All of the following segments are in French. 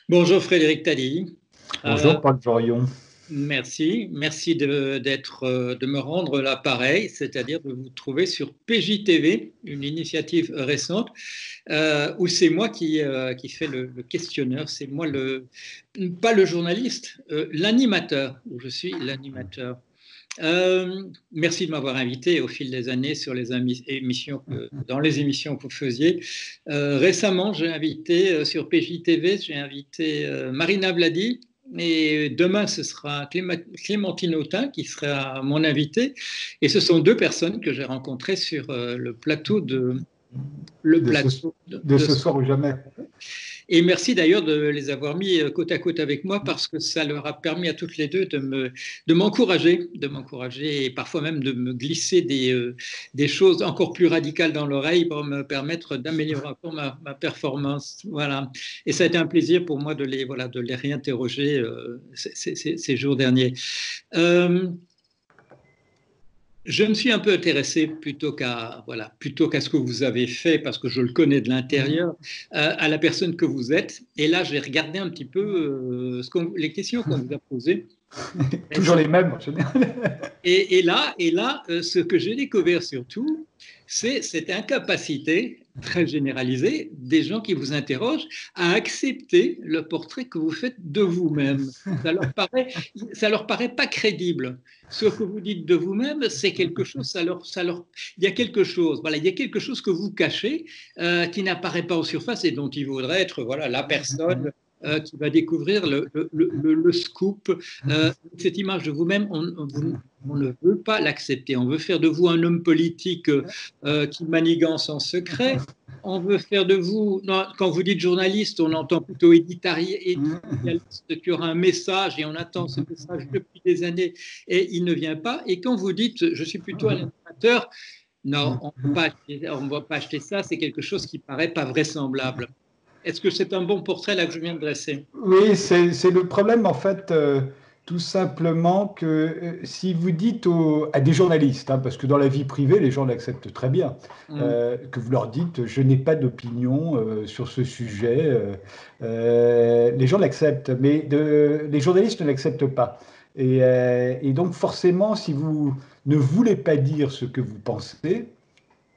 Bonjour Frédéric Taddy. Euh, Bonjour Paul Jorion. merci de me rendre l'appareil, c'est-à-dire de vous trouver sur PJTV, une initiative récente, où c'est moi qui fais le questionnaire, c'est moi pas le journaliste, l'animateur, où je suis l'animateur. Merci de m'avoir invité au fil des années sur dans les émissions que vous faisiez. Récemment, j'ai invité sur PJTV, j'ai invité Marina Vladi. Et demain, ce sera Clémentine Autain qui sera mon invité. Et ce sont deux personnes que j'ai rencontrées sur le de ce, plateau de ce soir ou jamais. et merci d'ailleurs de les avoir mis côte à côte avec moi parce que ça leur a permis à toutes les deux de m'encourager et parfois même de me glisser des choses encore plus radicales dans l'oreille pour me permettre d'améliorer encore ma performance. Voilà. Et ça a été un plaisir pour moi de les réinterroger ces jours derniers. Euh, je me suis un peu intéressé plutôt qu'à ce que vous avez fait, parce que je le connais de l'intérieur, à la personne que vous êtes. Et là, j'ai regardé un petit peu les questions qu'on vous a posées. Elles Toujours sont les mêmes en général. ce que j'ai découvert surtout, c'est cette incapacité très généralisée des gens qui vous interrogent à accepter le portrait que vous faites de vous-même. Ça leur paraît, ça leur paraît pas crédible. Ce que vous dites de vous-même, c'est quelque chose, il y a quelque chose, voilà, il y a quelque chose que vous cachez qui n'apparaît pas en surface et dont il vaudrait être, voilà, la personne qui va découvrir le scoop. Cette image de vous-même, on ne veut pas l'accepter. On veut faire de vous un homme politique qui manigance en secret. On veut faire de vous, non, quand vous dites journaliste, on entend plutôt éditorialiste qui aura un message et on attend ce message depuis des années et il ne vient pas. Et quand vous dites je suis plutôt un animateur, non, on ne va pas acheter ça, c'est quelque chose qui paraît pas vraisemblable. Est-ce que c'est un bon portrait là que je viens de dresser? Oui, c'est le problème en fait, tout simplement que si vous dites à des journalistes, hein, parce que dans la vie privée, les gens l'acceptent très bien, Hum, que vous leur dites je n'ai pas d'opinion sur ce sujet, les gens l'acceptent, mais les journalistes ne l'acceptent pas. Et donc forcément, si vous ne voulez pas dire ce que vous pensez,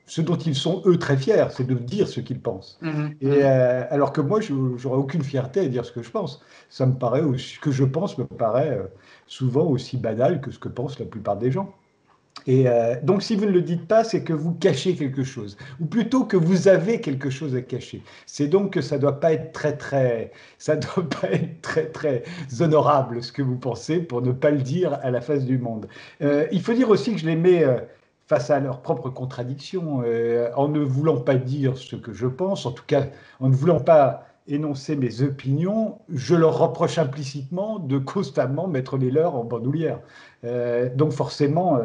ce dont ils sont eux très fiers, c'est de dire ce qu'ils pensent. Et hum. alors que moi, je n'aurais aucune fierté à dire ce que je pense. Ça me paraît ce que je pense me paraît souvent aussi banal que ce que pensent la plupart des gens. Et donc, si vous ne le dites pas, c'est que vous cachez quelque chose, ou plutôt que vous avez quelque chose à cacher. C'est donc que ça doit pas être ça doit pas être très honorable ce que vous pensez pour ne pas le dire à la face du monde. Il faut dire aussi que je les mets face à leurs propres contradictions, en ne voulant pas dire ce que je pense, en tout cas en ne voulant pas énoncer mes opinions, je leur reproche implicitement de constamment mettre les leurs en bandoulière. Donc forcément,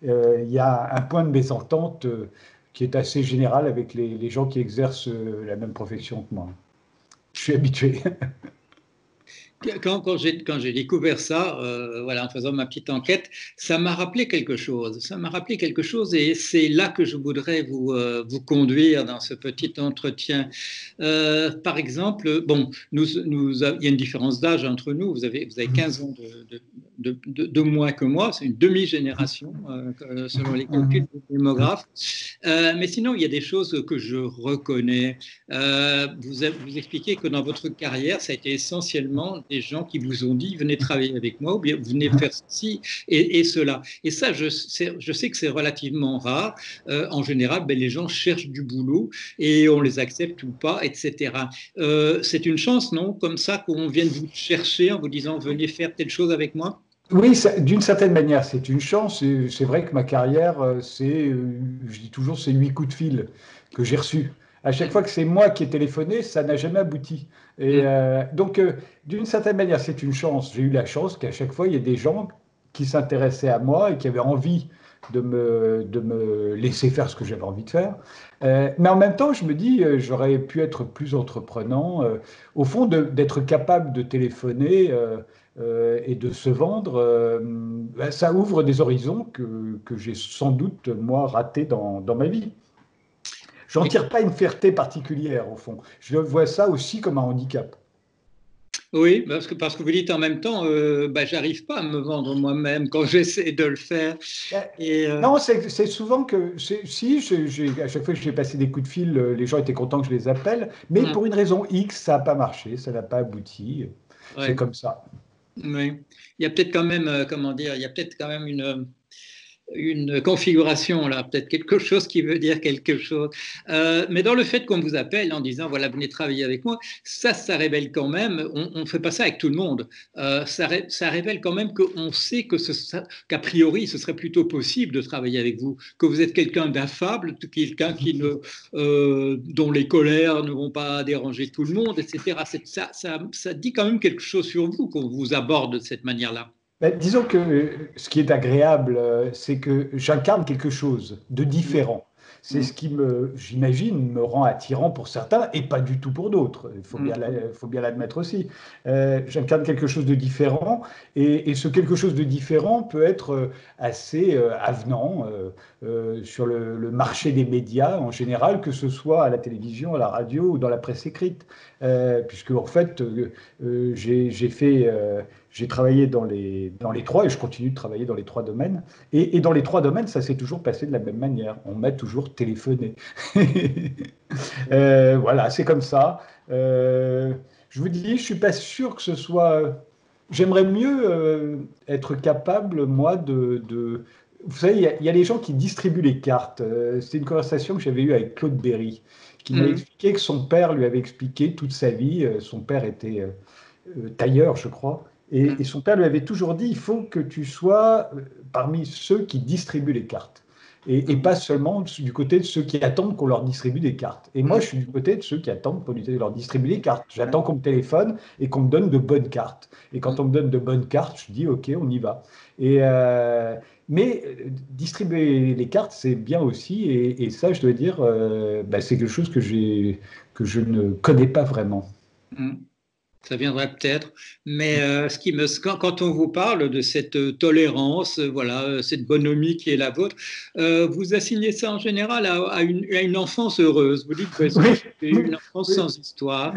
il y a un point de mésentente qui est assez général avec les gens qui exercent la même profession que moi. Je suis habitué. Quand j'ai découvert ça, voilà, en faisant ma petite enquête, ça m'a rappelé quelque chose. Ça m'a rappelé quelque chose et c'est là que je voudrais vous conduire dans ce petit entretien. Par exemple, bon, il y a une différence d'âge entre nous. Vous avez 15 ans de moins que moi. C'est une demi-génération, selon les calculs des démographes. Mais sinon, il y a des choses que je reconnais. Vous expliquez que dans votre carrière, ça a été essentiellement des gens qui vous ont dit venez travailler avec moi ou bien venez faire ceci et cela. Et ça, je sais que c'est relativement rare. En général, ben, les gens cherchent du boulot et on les accepte ou pas, etc. C'est une chance, non? Comme ça, qu'on vienne vous chercher en vous disant venez faire telle chose avec moi? Oui, d'une certaine manière, c'est une chance. C'est vrai que ma carrière, je dis toujours, c'est 8 coups de fil que j'ai reçus. À chaque fois que c'est moi qui ai téléphoné, ça n'a jamais abouti. Et donc, d'une certaine manière, c'est une chance. J'ai eu la chance qu'à chaque fois, il y ait des gens qui s'intéressaient à moi et qui avaient envie de me laisser faire ce que j'avais envie de faire. Mais en même temps, je me dis, j'aurais pu être plus entreprenant. Au fond, d'être capable de téléphoner. Et de se vendre, ben, ça ouvre des horizons que j'ai sans doute, moi, ratés dans ma vie. J'en Et tire pas une fierté particulière, au fond. Je vois ça aussi comme un handicap. Oui, parce que vous dites en même temps, j'arrive pas à me vendre moi-même quand j'essaie de le faire. Ben, Et, non, c'est souvent que, si, à chaque fois que j'ai passé des coups de fil, les gens étaient contents que je les appelle, mais hum, pour une raison X, ça n'a pas marché, ça n'a pas abouti. C'est ouais, comme ça. oui. Il y a peut-être quand même, comment dire, il y a peut-être quand même une configuration là, peut-être quelque chose qui veut dire quelque chose. Mais dans le fait qu'on vous appelle en disant voilà, venez travailler avec moi, ça révèle quand même, on ne fait pas ça avec tout le monde, ça révèle quand même qu'on sait qu'a priori ce serait plutôt possible de travailler avec vous, que vous êtes quelqu'un d'affable, quelqu'un dont les colères ne vont pas déranger tout le monde, etc. Ça dit quand même quelque chose sur vous qu'on vous aborde de cette manière-là. Ben, disons que ce qui est agréable, c'est que j'incarne quelque chose de Mmh, différent. C'est ce mmh, qui j'imagine, me rend attirant pour certains et pas du tout pour d'autres. Faut bien l'admettre aussi. J'incarne quelque chose de différent et ce quelque chose de différent peut être assez avenant sur le marché des médias en général, que ce soit à la télévision, à la radio ou dans la presse écrite. Puisque en fait, j'ai fait j'ai travaillé dans les trois et je continue de travailler dans les trois domaines. Et dans les trois domaines, ça s'est toujours passé de la même manière. On m'a toujours téléphoné. Voilà, c'est comme ça. Euh, je vous dis, je suis pas sûr que ce soit. J'aimerais mieux être capable, moi, Vous savez, il y a les gens qui distribuent les cartes. C'est une conversation que j'avais eue avec Claude Berry, qui m'a mmh, expliqué que son père lui avait expliqué toute sa vie. Son père était tailleur, je crois. Et mmh, son père lui avait toujours dit, il faut que tu sois parmi ceux qui distribuent les cartes. Et mmh, pas seulement du côté de ceux qui attendent qu'on leur distribue des cartes. Et moi, je suis du côté de ceux qui attendent qu'on leur distribue des cartes. J'attends qu'on me téléphone et qu'on me donne de bonnes cartes. Et quand mmh. on me donne de bonnes cartes, je dis, OK, on y va. Et, mais distribuer les cartes, c'est bien aussi. Et ça, je dois dire, c'est quelque chose que je ne connais pas vraiment. Mmh. Ça viendrait peut-être, mais quand on vous parle de cette tolérance, voilà, cette bonhomie qui est la vôtre, vous assignez ça en général à une enfance heureuse. Vous dites, ouais, Oui, j'ai eu oui, une enfance oui. sans histoire.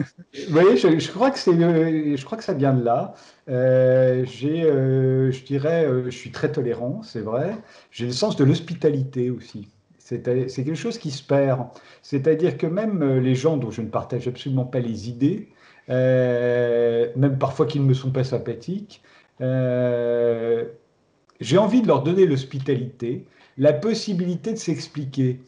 Oui, je crois que je crois que ça vient de là. Je dirais, je suis très tolérant, c'est vrai. J'ai le sens de l'hospitalité aussi. C'est quelque chose qui se perd. C'est-à-dire que même les gens dont je ne partage absolument pas les idées, même parfois qui ne me sont pas sympathiques, euh, j'ai envie de leur donner l'hospitalité, la possibilité de s'expliquer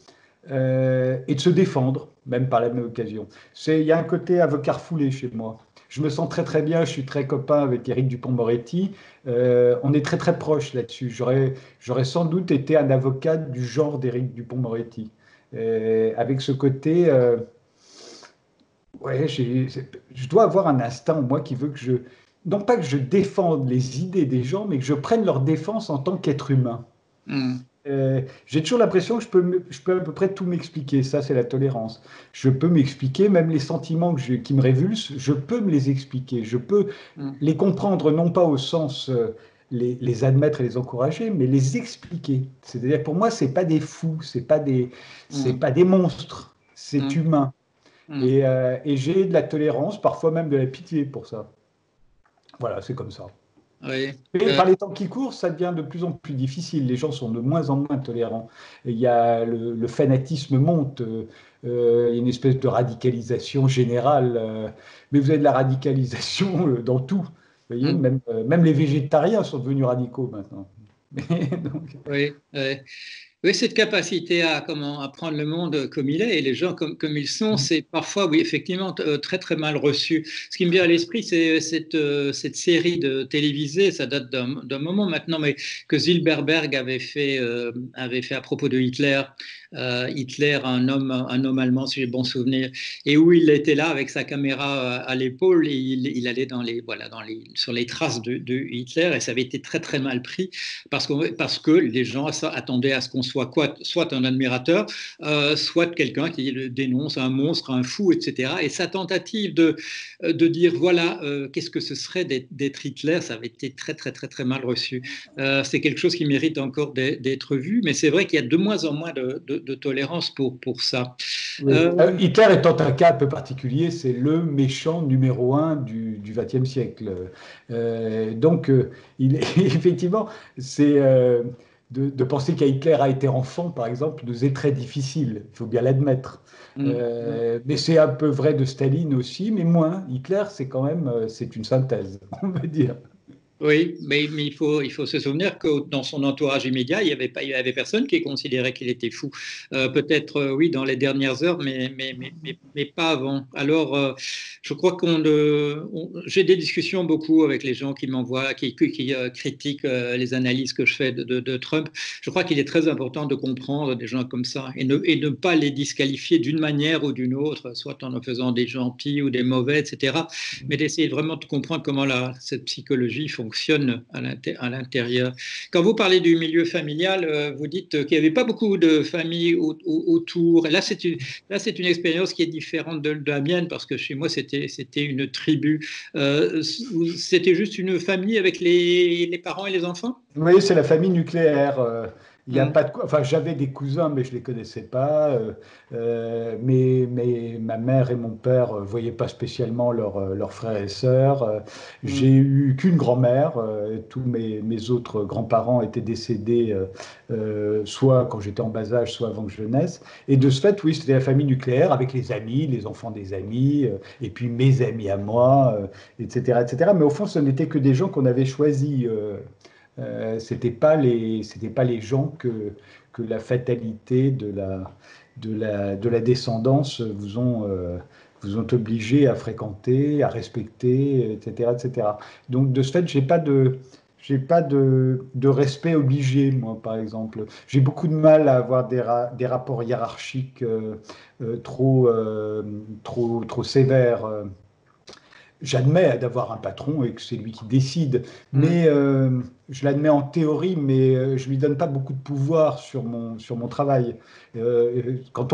et de se défendre, même par la même occasion. Il y a un côté avocat refoulé chez moi. Je me sens très très bien, je suis très copain avec Éric Dupond-Moretti. On est très très proches là-dessus. J'aurais sans doute été un avocat du genre d'Éric Dupond-Moretti. Avec ce côté, ouais, je dois avoir un instinct en moi qui veut que non pas que je défende les idées des gens, mais que je prenne leur défense en tant qu'être humain. Hum, J'ai toujours l'impression que je peux à peu près tout m'expliquer. Ça, c'est la tolérance. Je peux m'expliquer, même les sentiments qui me révulsent, je peux me les expliquer. Je peux hum, les comprendre, non pas au sens les admettre et les encourager, mais les expliquer. C'est-à-dire, pour moi, c'est pas des fous, c'est hum, pas des monstres, c'est hum, humain. hum. Et j'ai de la tolérance, parfois même de la pitié pour ça. Voilà, c'est comme ça. Oui. Et par les temps qui courent, ça devient de plus en plus difficile. Les gens sont de moins en moins tolérants. Et il y a le fanatisme monte. Il y a une espèce de radicalisation générale. Mais vous avez de la radicalisation dans tout. Vous voyez, Hum. même les végétariens sont devenus radicaux maintenant. Donc, Oui, oui. Oui, cette capacité à prendre le monde comme il est et les gens comme ils sont, c'est parfois, oui, effectivement, très très mal reçu. Ce qui me vient à l'esprit, c'est cette série de télévisée, ça date d'un moment maintenant, mais que Zilberberg avait fait à propos de Hitler. Hitler, un homme allemand, si j'ai bon souvenir, et où il était là avec sa caméra à l'épaule et il allait voilà, sur les traces de Hitler et ça avait été très très mal pris parce que les gens attendaient à ce qu'on se soit un admirateur, soit quelqu'un qui le dénonce, un monstre, un fou, etc. Et sa tentative de dire, voilà, qu'est-ce que ce serait d'être Hitler, ça avait été très, très, très, très mal reçu. C'est quelque chose qui mérite encore d'être vu, mais c'est vrai qu'il y a de moins en moins de tolérance pour ça. Oui. Hitler étant un cas un peu particulier, c'est le méchant numéro un du XXe siècle. Donc, effectivement, c'est de penser qu'Hitler a été enfant, par exemple, nous est très difficile. Il faut bien l'admettre. Mais c'est un peu vrai de Staline aussi, mais moins. Hitler, c'est quand même, c'est une synthèse, on va dire. Oui, mais il faut se souvenir que dans son entourage immédiat, il y avait personne qui considérait qu'il était fou. Peut-être, oui, dans les dernières heures, mais pas avant. Alors, je crois j'ai des discussions beaucoup avec les gens qui m'envoient, qui critiquent les analyses que je fais de Trump. Je crois qu'il est très important de comprendre des gens comme ça et ne pas les disqualifier d'une manière ou d'une autre, soit en faisant des gentils ou des mauvais, etc. Mais d'essayer vraiment de comprendre comment cette psychologie fonctionne à l'intérieur. Quand vous parlez du milieu familial, vous dites qu'il n'y avait pas beaucoup de familles autour. Et là, c'est une expérience qui est différente de la mienne parce que chez moi, c'était une tribu. C'était juste une famille avec les parents et les enfants? Oui, c'est la famille nucléaire. Il y a pas de quoi. Enfin, j'avais des cousins, mais je les connaissais pas. Mais ma mère et mon père voyaient pas spécialement leurs frères et sœurs. J'ai eu qu'une grand-mère. Tous mes autres grands-parents étaient décédés, soit quand j'étais en bas âge, soit avant que je naisse. Et de ce fait, oui, c'était la famille nucléaire avec les amis, les enfants des amis, et puis mes amis à moi, etc., etc. Mais au fond, ce n'était que des gens qu'on avait choisis. C'était pas les gens que la fatalité de la descendance vous ont obligé à fréquenter, à respecter, etc., etc. Donc de ce fait, j'ai pas de respect obligé, moi, par exemple. J'ai beaucoup de mal à avoir des rapports hiérarchiques trop sévères. J'admets d'avoir un patron et que c'est lui qui décide, mais je l'admets en théorie, mais je lui donne pas beaucoup de pouvoir sur mon travail. Pour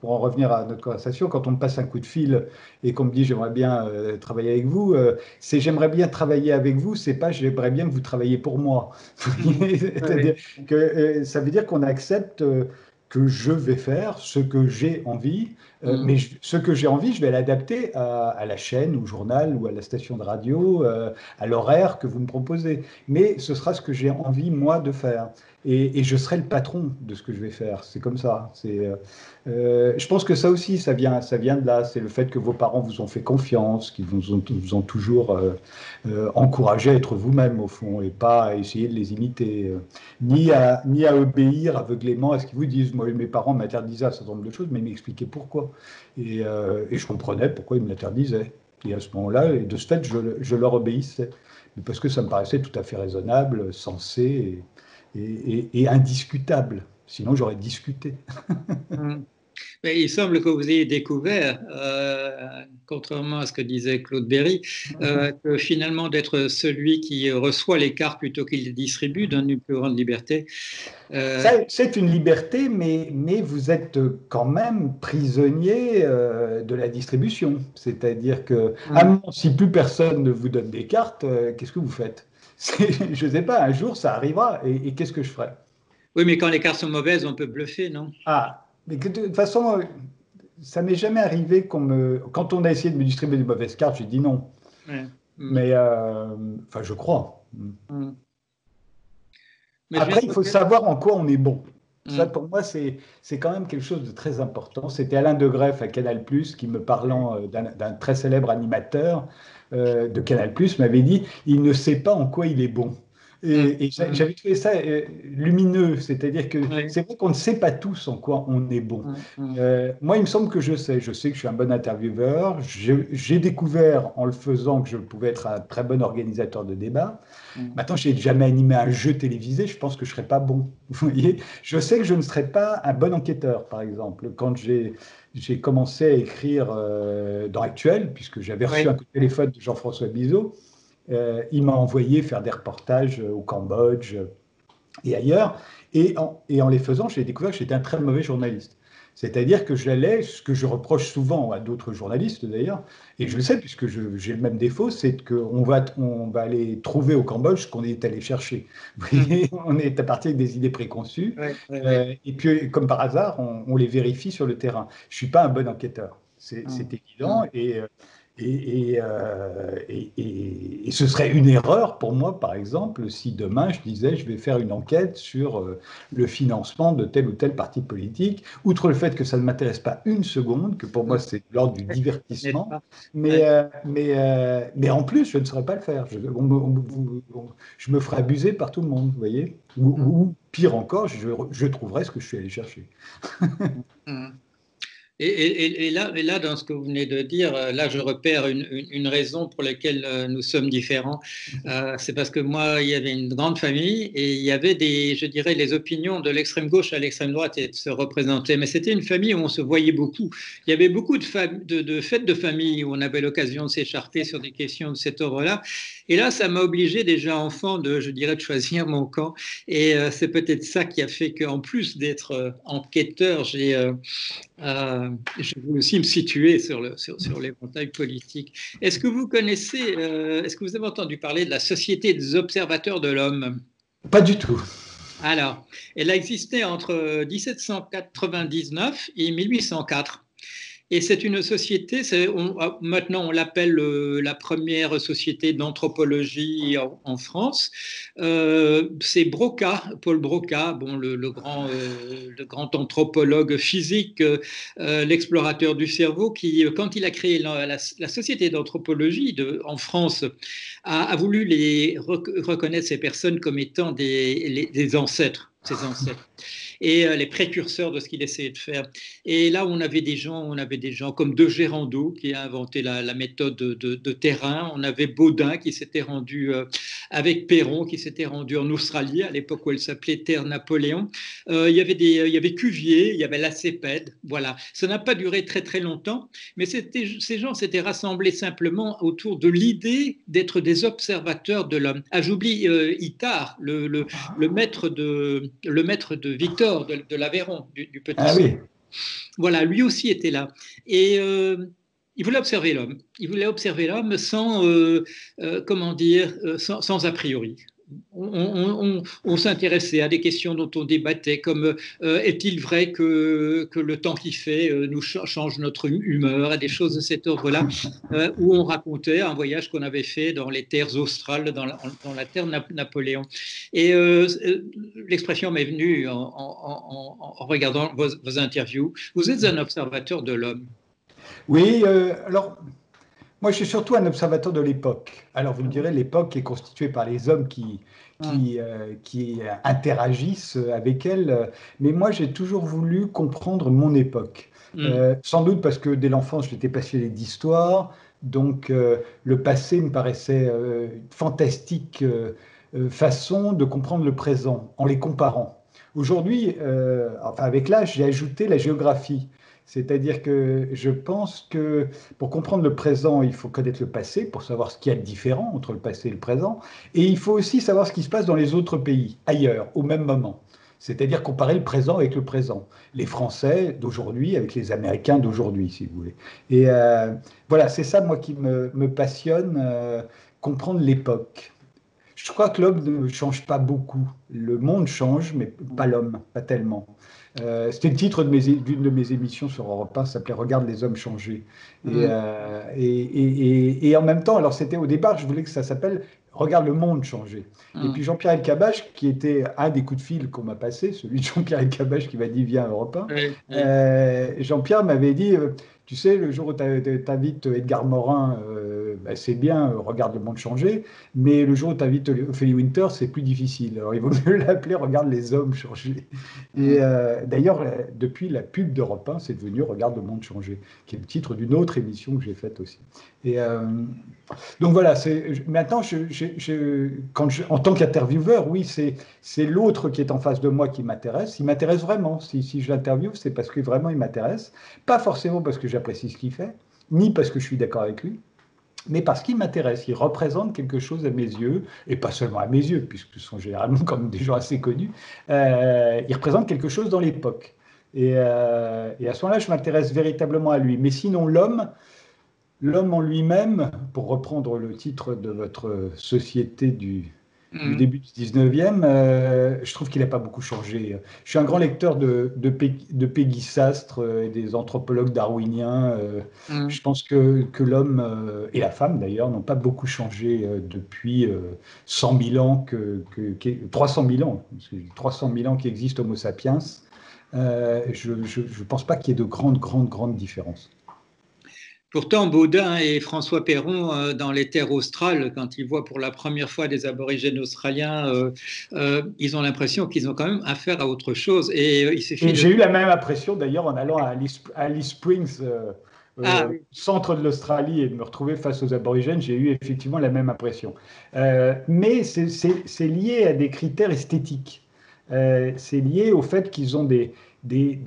en revenir à notre conversation, quand on me passe un coup de fil et qu'on me dit j'aimerais bien travailler avec vous, c'est j'aimerais bien travailler avec vous, c'est pas j'aimerais bien que vous travailliez pour moi. C'est-à-dire que ça veut dire qu'on accepte que je vais faire ce que j'ai envie. Mais ce que j'ai envie, je vais l'adapter à la chaîne, au journal ou à la station de radio, à l'horaire que vous me proposez. Mais ce sera ce que j'ai envie, moi, de faire. Et je serai le patron de ce que je vais faire. C'est comme ça. Je pense que ça aussi, ça vient de là. C'est le fait que vos parents vous ont fait confiance, qu'ils vous ont toujours encouragé à être vous-même, au fond, et pas à essayer de les imiter, ni à obéir aveuglément à ce qu'ils vous disent. Moi, mes parents m'interdisaient un certain nombre de choses, mais ils m'expliquaient pourquoi. Et je comprenais pourquoi ils me l'interdisaient. Et à ce moment-là, et de ce fait, je leur obéissais. Parce que ça me paraissait tout à fait raisonnable, sensé et indiscutable. Sinon, j'aurais discuté. Mais il semble que vous ayez découvert, contrairement à ce que disait Claude Berry, que finalement d'être celui qui reçoit les cartes plutôt qu'il les distribue donne une plus grande liberté. C'est une liberté, mais vous êtes quand même prisonnier de la distribution. C'est-à-dire que, si plus personne ne vous donne des cartes, qu'est-ce que vous faites? Je ne sais pas, un jour ça arrivera, et qu'est-ce que je ferai? Oui, mais quand les cartes sont mauvaises, on peut bluffer, non? Ah, mais de toute façon, ça m'est jamais arrivé quand on a essayé de me distribuer des mauvaises cartes, j'ai dit non. Ouais. Mais, enfin, je crois. Mais Après, il faut savoir en quoi on est bon. Ça, Mm. pour moi, c'est quand même quelque chose de très important. C'était Alain de Greff à Canal+, qui me parlant d'un très célèbre animateur de Canal+, m'avait dit, il ne sait pas en quoi il est bon. Et j'avais trouvé ça lumineux, c'est-à-dire que Oui. c'est vrai qu'on ne sait pas tous en quoi on est bon. Moi, il me semble que je sais que je suis un bon intervieweur. J'ai découvert en le faisant que je pouvais être un très bon organisateur de débat. Maintenant, je n'ai jamais animé un jeu télévisé, je pense que je ne serais pas bon. Vous voyez, je sais que je ne serais pas un bon enquêteur, par exemple. Quand j'ai commencé à écrire dans Actuel, puisque j'avais reçu un coup de téléphone de Jean-François Bizot, il m'a envoyé faire des reportages au Cambodge, et ailleurs. Et en les faisant, j'ai découvert que j'étais un très mauvais journaliste. C'est-à-dire que j'allais, ce que je reproche souvent à d'autres journalistes d'ailleurs, et je le sais puisque j'ai le même défaut, c'est qu'on va aller trouver au Cambodge ce qu'on est allé chercher. Vous voyez, on est parti avec des idées préconçues, Ouais, ouais, ouais. et puis comme par hasard, on les vérifie sur le terrain. Je ne suis pas un bon enquêteur, c'est évident, et ce serait une erreur pour moi, par exemple, si demain je disais je vais faire une enquête sur le financement de tel ou tel parti politique, outre le fait que ça ne m'intéresse pas une seconde, que pour moi c'est de l'ordre du N'est-ce divertissement, pas? mais, Ouais. mais en plus je ne saurais pas le faire. Je me ferais abuser par tout le monde, vous voyez, ou pire encore, je trouverais ce que je suis allé chercher. Mm. Et là, dans ce que vous venez de dire, là, je repère une raison pour laquelle nous sommes différents. C'est parce que moi, il y avait une grande famille et il y avait je dirais, les opinions de l'extrême gauche à l'extrême droite et se représentaient. Mais c'était une famille où on se voyait beaucoup. Il y avait beaucoup de fêtes de famille où on avait l'occasion de s'écharper sur des questions de cet ordre-là. Et là, ça m'a obligé déjà enfant je dirais, de choisir mon camp. Et c'est peut-être ça qui a fait qu'en plus d'être enquêteur, je voulais aussi me situer sur l'éventail politique. Est-ce que vous connaissez, est-ce que vous avez entendu parler de la Société des observateurs de l'homme? Pas du tout. Alors, elle a existé entre 1799 et 1804. Et c'est une société, maintenant on l'appelle la première société d'anthropologie en France. C'est Broca, Paul Broca, bon, le grand anthropologue physique, l'explorateur du cerveau, qui, quand il a créé la société d'anthropologie en France, a voulu reconnaître ces personnes comme étant des ancêtres, ses ancêtres et les précurseurs de ce qu'il essayait de faire. Et là, on avait des gens comme De Gérando qui a inventé la méthode de terrain. On avait Baudin qui s'était rendu avec Perron qui s'était rendu en Australie à l'époque où elle s'appelait Terre Napoléon. Il y avait Cuvier, il y avait Lacépède. Voilà. Ça n'a pas duré très très longtemps, mais ces gens s'étaient rassemblés simplement autour de l'idée d'être des observateurs de l'homme. Ah, j'oublie Itard, le maître de Victor de l'Aveyron, du Petit Ah Saut. oui. Voilà, lui aussi était là. Et il voulait observer l'homme. Il voulait observer l'homme sans, comment dire, sans a priori. On s'intéressait à des questions dont on débattait, comme est-il vrai que le temps qui fait nous change notre humeur, et des choses de cet ordre-là, où on racontait un voyage qu'on avait fait dans les terres australes, dans la terre Napoléon. Et l'expression m'est venue en regardant vos interviews. Vous êtes un observateur de l'homme. Oui, alors moi je suis surtout un observateur de l'époque. Alors vous me direz, l'époque est constituée par les hommes qui interagissent avec elle, mais moi j'ai toujours voulu comprendre mon époque. Mm. Sans doute parce que dès l'enfance j'étais passionné d'histoire, donc le passé me paraissait une fantastique façon de comprendre le présent en les comparant. Aujourd'hui, enfin avec l'âge, j'ai ajouté la géographie. C'est-à-dire que je pense que pour comprendre le présent, il faut connaître le passé pour savoir ce qu'il y a de différent entre le passé et le présent. Et il faut aussi savoir ce qui se passe dans les autres pays, ailleurs, au même moment. C'est-à-dire comparer le présent avec le présent. Les Français d'aujourd'hui avec les Américains d'aujourd'hui, si vous voulez. Et voilà, c'est ça, moi, qui me passionne, comprendre l'époque. Je crois que l'homme ne change pas beaucoup. Le monde change, mais pas l'homme, pas tellement. C'était le titre d'une de mes émissions sur Europe 1, ça s'appelait Regarde les hommes changer. Mm. Et en même temps, alors c'était au départ, je voulais que ça s'appelle Regarde le monde changer. Et puis Mm. Jean-Pierre Elkabbach, qui était un des coups de fil qu'on m'a passé, celui de Jean-Pierre Elkabbach qui m'a dit viens à Europe 1, Oui, oui. Jean-Pierre m'avait dit tu sais, le jour où tu invites Edgar Morin, bah, c'est bien, regarde le monde changer, mais le jour où tu invites Ophélie Winter, c'est plus difficile. Alors il vaut mieux l'appeler Regarde les hommes changer. Et Mm. d'ailleurs, depuis la pub d'Europe 1, c'est devenu Regarde le monde changer, qui est le titre d'une autre émission que j'ai faite aussi. Et donc voilà, maintenant, en tant qu'intervieweur, oui, c'est l'autre qui est en face de moi qui m'intéresse. Il m'intéresse vraiment. Si je l'interviewe, c'est parce que vraiment il m'intéresse. Pas forcément parce que j'apprécie ce qu'il fait, ni parce que je suis d'accord avec lui, mais parce qu'il m'intéresse. Il représente quelque chose à mes yeux, et pas seulement à mes yeux, puisque ce sont généralement quand même des gens assez connus. Il représente quelque chose dans l'époque. Et à ce moment-là, je m'intéresse véritablement à lui. Mais sinon, l'homme en lui-même, pour reprendre le titre de votre société du début du 19e, je trouve qu'il n'a pas beaucoup changé. Je suis un grand lecteur de Peggy Sastre et des anthropologues darwiniens. Je pense que l'homme, et la femme d'ailleurs, n'ont pas beaucoup changé depuis 100 000 ans, 300 000 ans, 300 000 ans qu'existe Homo sapiens. Je ne pense pas qu'il y ait de grandes différences. Pourtant, Baudin et François Perron, dans les terres australes, quand ils voient pour la première fois des aborigènes australiens, ils ont l'impression qu'ils ont quand même affaire à autre chose. Et j'ai eu la même impression d'ailleurs en allant à Alice Springs, centre de l'Australie, et de me retrouver face aux aborigènes. J'ai eu effectivement la même impression. Mais c'est lié à des critères esthétiques. C'est lié au fait qu'ils ont des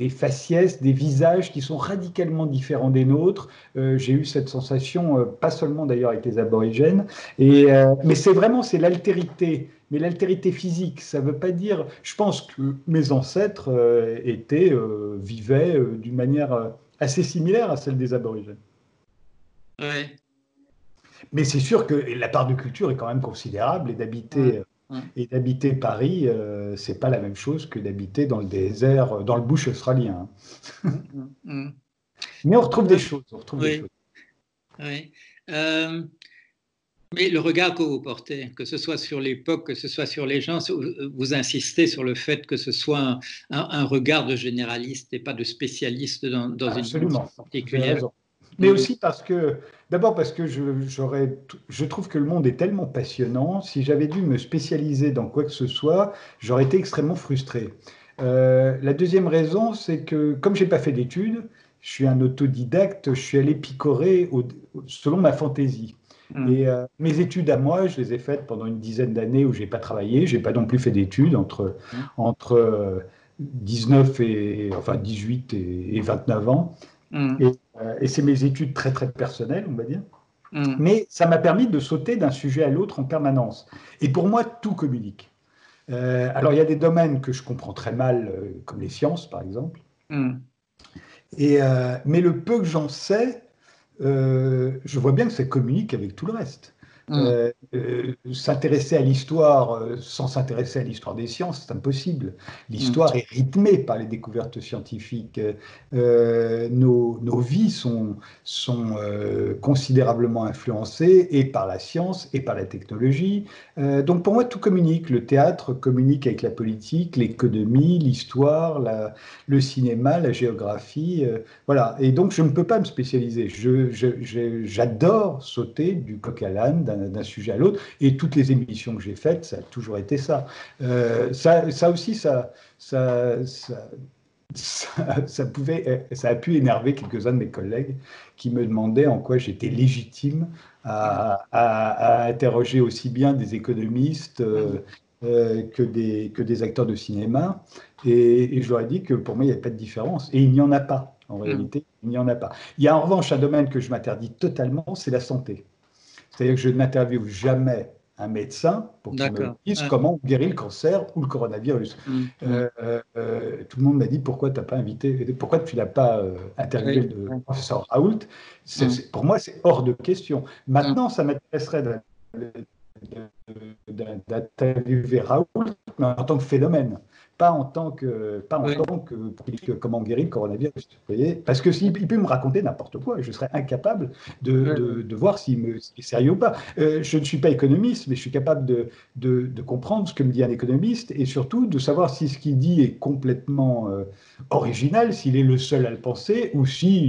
faciès, des visages qui sont radicalement différents des nôtres. J'ai eu cette sensation, pas seulement d'ailleurs avec les aborigènes, mais c'est l'altérité, mais l'altérité physique. Ça ne veut pas dire, je pense que mes ancêtres vivaient d'une manière assez similaire à celle des aborigènes. Ouais. Mais c'est sûr que la part de culture est quand même considérable, et d'habiter Paris, c'est pas la même chose que d'habiter dans le désert, dans le bush australien. Mais on retrouve des choses. Oui. Mais le regard que vous portez, que ce soit sur l'époque, que ce soit sur les gens, vous insistez sur le fait que ce soit un regard de généraliste et pas de spécialiste dans une dimension particulière. Mais aussi d'abord parce que je trouve que le monde est tellement passionnant. Si j'avais dû me spécialiser dans quoi que ce soit, j'aurais été extrêmement frustré. La deuxième raison, c'est que comme j'ai pas fait d'études, je suis un autodidacte, je suis allé picorer selon ma fantaisie. Et mes études à moi, je les ai faites pendant une dizaine d'années où j'ai pas travaillé, j'ai pas non plus fait d'études entre 18 et 29 ans. Et c'est mes études très personnelles, on va dire. Mais ça m'a permis de sauter d'un sujet à l'autre en permanence. Et pour moi, tout communique. Alors, il y a des domaines que je comprends très mal, comme les sciences, par exemple. Mais le peu que j'en sais, je vois bien que ça communique avec tout le reste. S'intéresser à l'histoire sans s'intéresser à l'histoire des sciences, c'est impossible. L'histoire est rythmée par les découvertes scientifiques. Nos vies sont considérablement influencées et par la science et par la technologie. Donc pour moi, tout communique. Le théâtre communique avec la politique, l'économie, l'histoire, le cinéma, la géographie. Voilà. Et donc je ne peux pas me spécialiser. J'adore sauter du coq à l'âne, d'un sujet à l'autre, et toutes les émissions que j'ai faites, ça a toujours été ça. Ça aussi, ça a pu énerver quelques-uns de mes collègues qui me demandaient en quoi j'étais légitime à interroger aussi bien des économistes que des acteurs de cinéma, et je leur ai dit que pour moi, il n'y avait pas de différence, et il n'y en a pas. En réalité, il n'y en a pas. Il y a en revanche un domaine que je m'interdis totalement, c'est la santé. C'est-à-dire que je n'interviewe jamais un médecin pour qu'il me dise comment on guérit le cancer ou le coronavirus. Tout le monde m'a dit pourquoi tu l'as pas interviewé le professeur Raoult. Pour moi, c'est hors de question. Maintenant, ça m'intéresserait d'interviewer Raoult, mais en tant que phénomène. Pas en tant que comment guérir le coronavirus. Vous voyez, parce que s'il peut me raconter n'importe quoi, je serais incapable de voir s'il est sérieux ou pas. Je ne suis pas économiste, mais je suis capable de comprendre ce que me dit un économiste, et surtout de savoir si ce qu'il dit est complètement original, s'il est le seul à le penser, ou si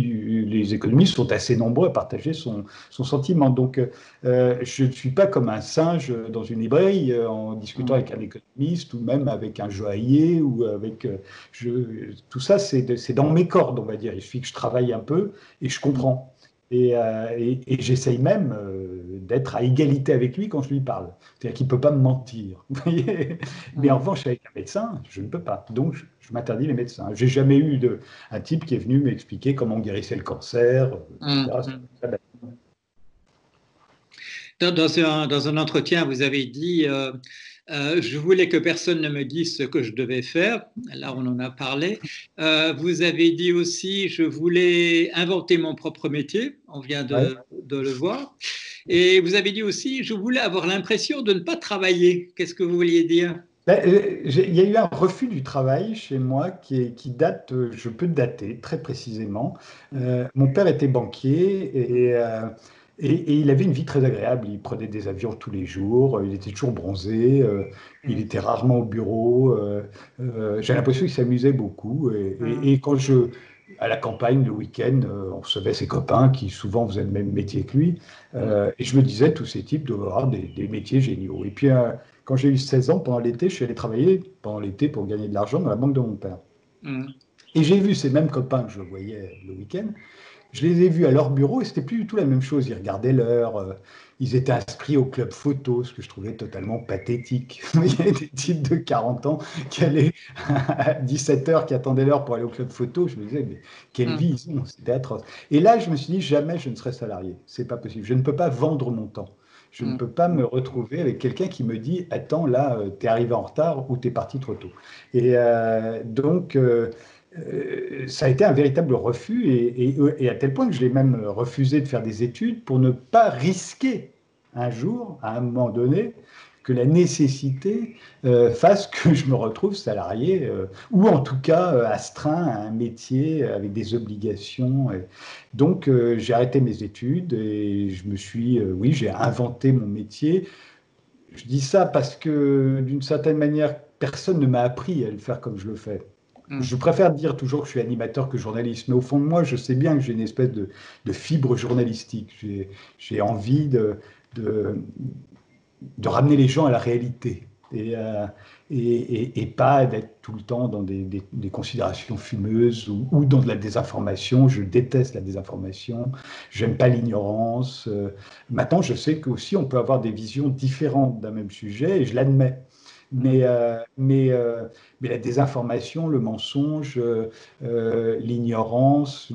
les économistes sont assez nombreux à partager son sentiment. Donc, je ne suis pas comme un singe dans une librairie en discutant avec un économiste ou même avec un joaillier, ou avec tout ça, c'est dans mes cordes, on va dire. Il suffit que je travaille un peu et je comprends. Et j'essaye même d'être à égalité avec lui quand je lui parle. C'est-à-dire qu'il ne peut pas me mentir. Vous voyez. Mais en revanche, avec un médecin, je ne peux pas. Donc, je m'interdis les médecins. Je n'ai jamais eu un type qui est venu m'expliquer comment on guérissait le cancer, etc. Dans un entretien, vous avez dit je voulais que personne ne me dise ce que je devais faire. Là, on en a parlé. Vous avez dit aussi je voulais inventer mon propre métier. On vient Ouais. de le voir. Et vous avez dit aussi je voulais avoir l'impression de ne pas travailler. Qu'est-ce que vous vouliez dire? Ben, il y a eu un refus du travail chez moi qui date, je peux dater très précisément. Mon père était banquier et il avait une vie très agréable. Il prenait des avions tous les jours, il était toujours bronzé, il était rarement au bureau. J'ai l'impression qu'il s'amusait beaucoup. Et quand à la campagne, le week-end, on recevait ses copains qui souvent faisaient le même métier que lui. Et je me disais, tous ces types doivent avoir des métiers géniaux. Et puis, quand j'ai eu 16 ans, pendant l'été, je suis allé travailler pendant l'été pour gagner de l'argent dans la banque de mon père. Hum, Et j'ai vu ces mêmes copains que je voyais le week-end, je les ai vus à leur bureau et c'était plus du tout la même chose. Ils regardaient l'heure, ils étaient inscrits au club photo, ce que je trouvais totalement pathétique. Il y avait des types de 40 ans qui allaient à 17 heures, qui attendaient l'heure pour aller au club photo. Je me disais, mais quelle hum, vie ils ont, c'était atroce. Et là, je me suis dit, jamais je ne serai salarié. C'est pas possible. Je ne peux pas vendre mon temps. Je ne hum. peux pas me retrouver avec quelqu'un qui me dit, attends, là, tu es arrivé en retard ou tu es parti trop tôt. Et ça a été un véritable refus et à tel point que je l'ai même refusé de faire des études pour ne pas risquer un jour, à un moment donné, que la nécessité fasse que je me retrouve salarié ou en tout cas astreint à un métier avec des obligations. Donc j'ai arrêté mes études et je me suis, oui, j'ai inventé mon métier. Je dis ça parce que d'une certaine manière, personne ne m'a appris à le faire comme je le fais. Hum. Je préfère dire toujours que je suis animateur que journaliste, mais au fond de moi, je sais bien que j'ai une espèce de fibre journalistique. J'ai envie de, de ramener les gens à la réalité et pas d'être tout le temps dans des considérations fumeuses ou dans de la désinformation. Je déteste la désinformation, j'aime pas l'ignorance. Maintenant, je sais qu'aussi on peut avoir des visions différentes d'un même sujet et je l'admets. Hum. Mais la désinformation, le mensonge, l'ignorance,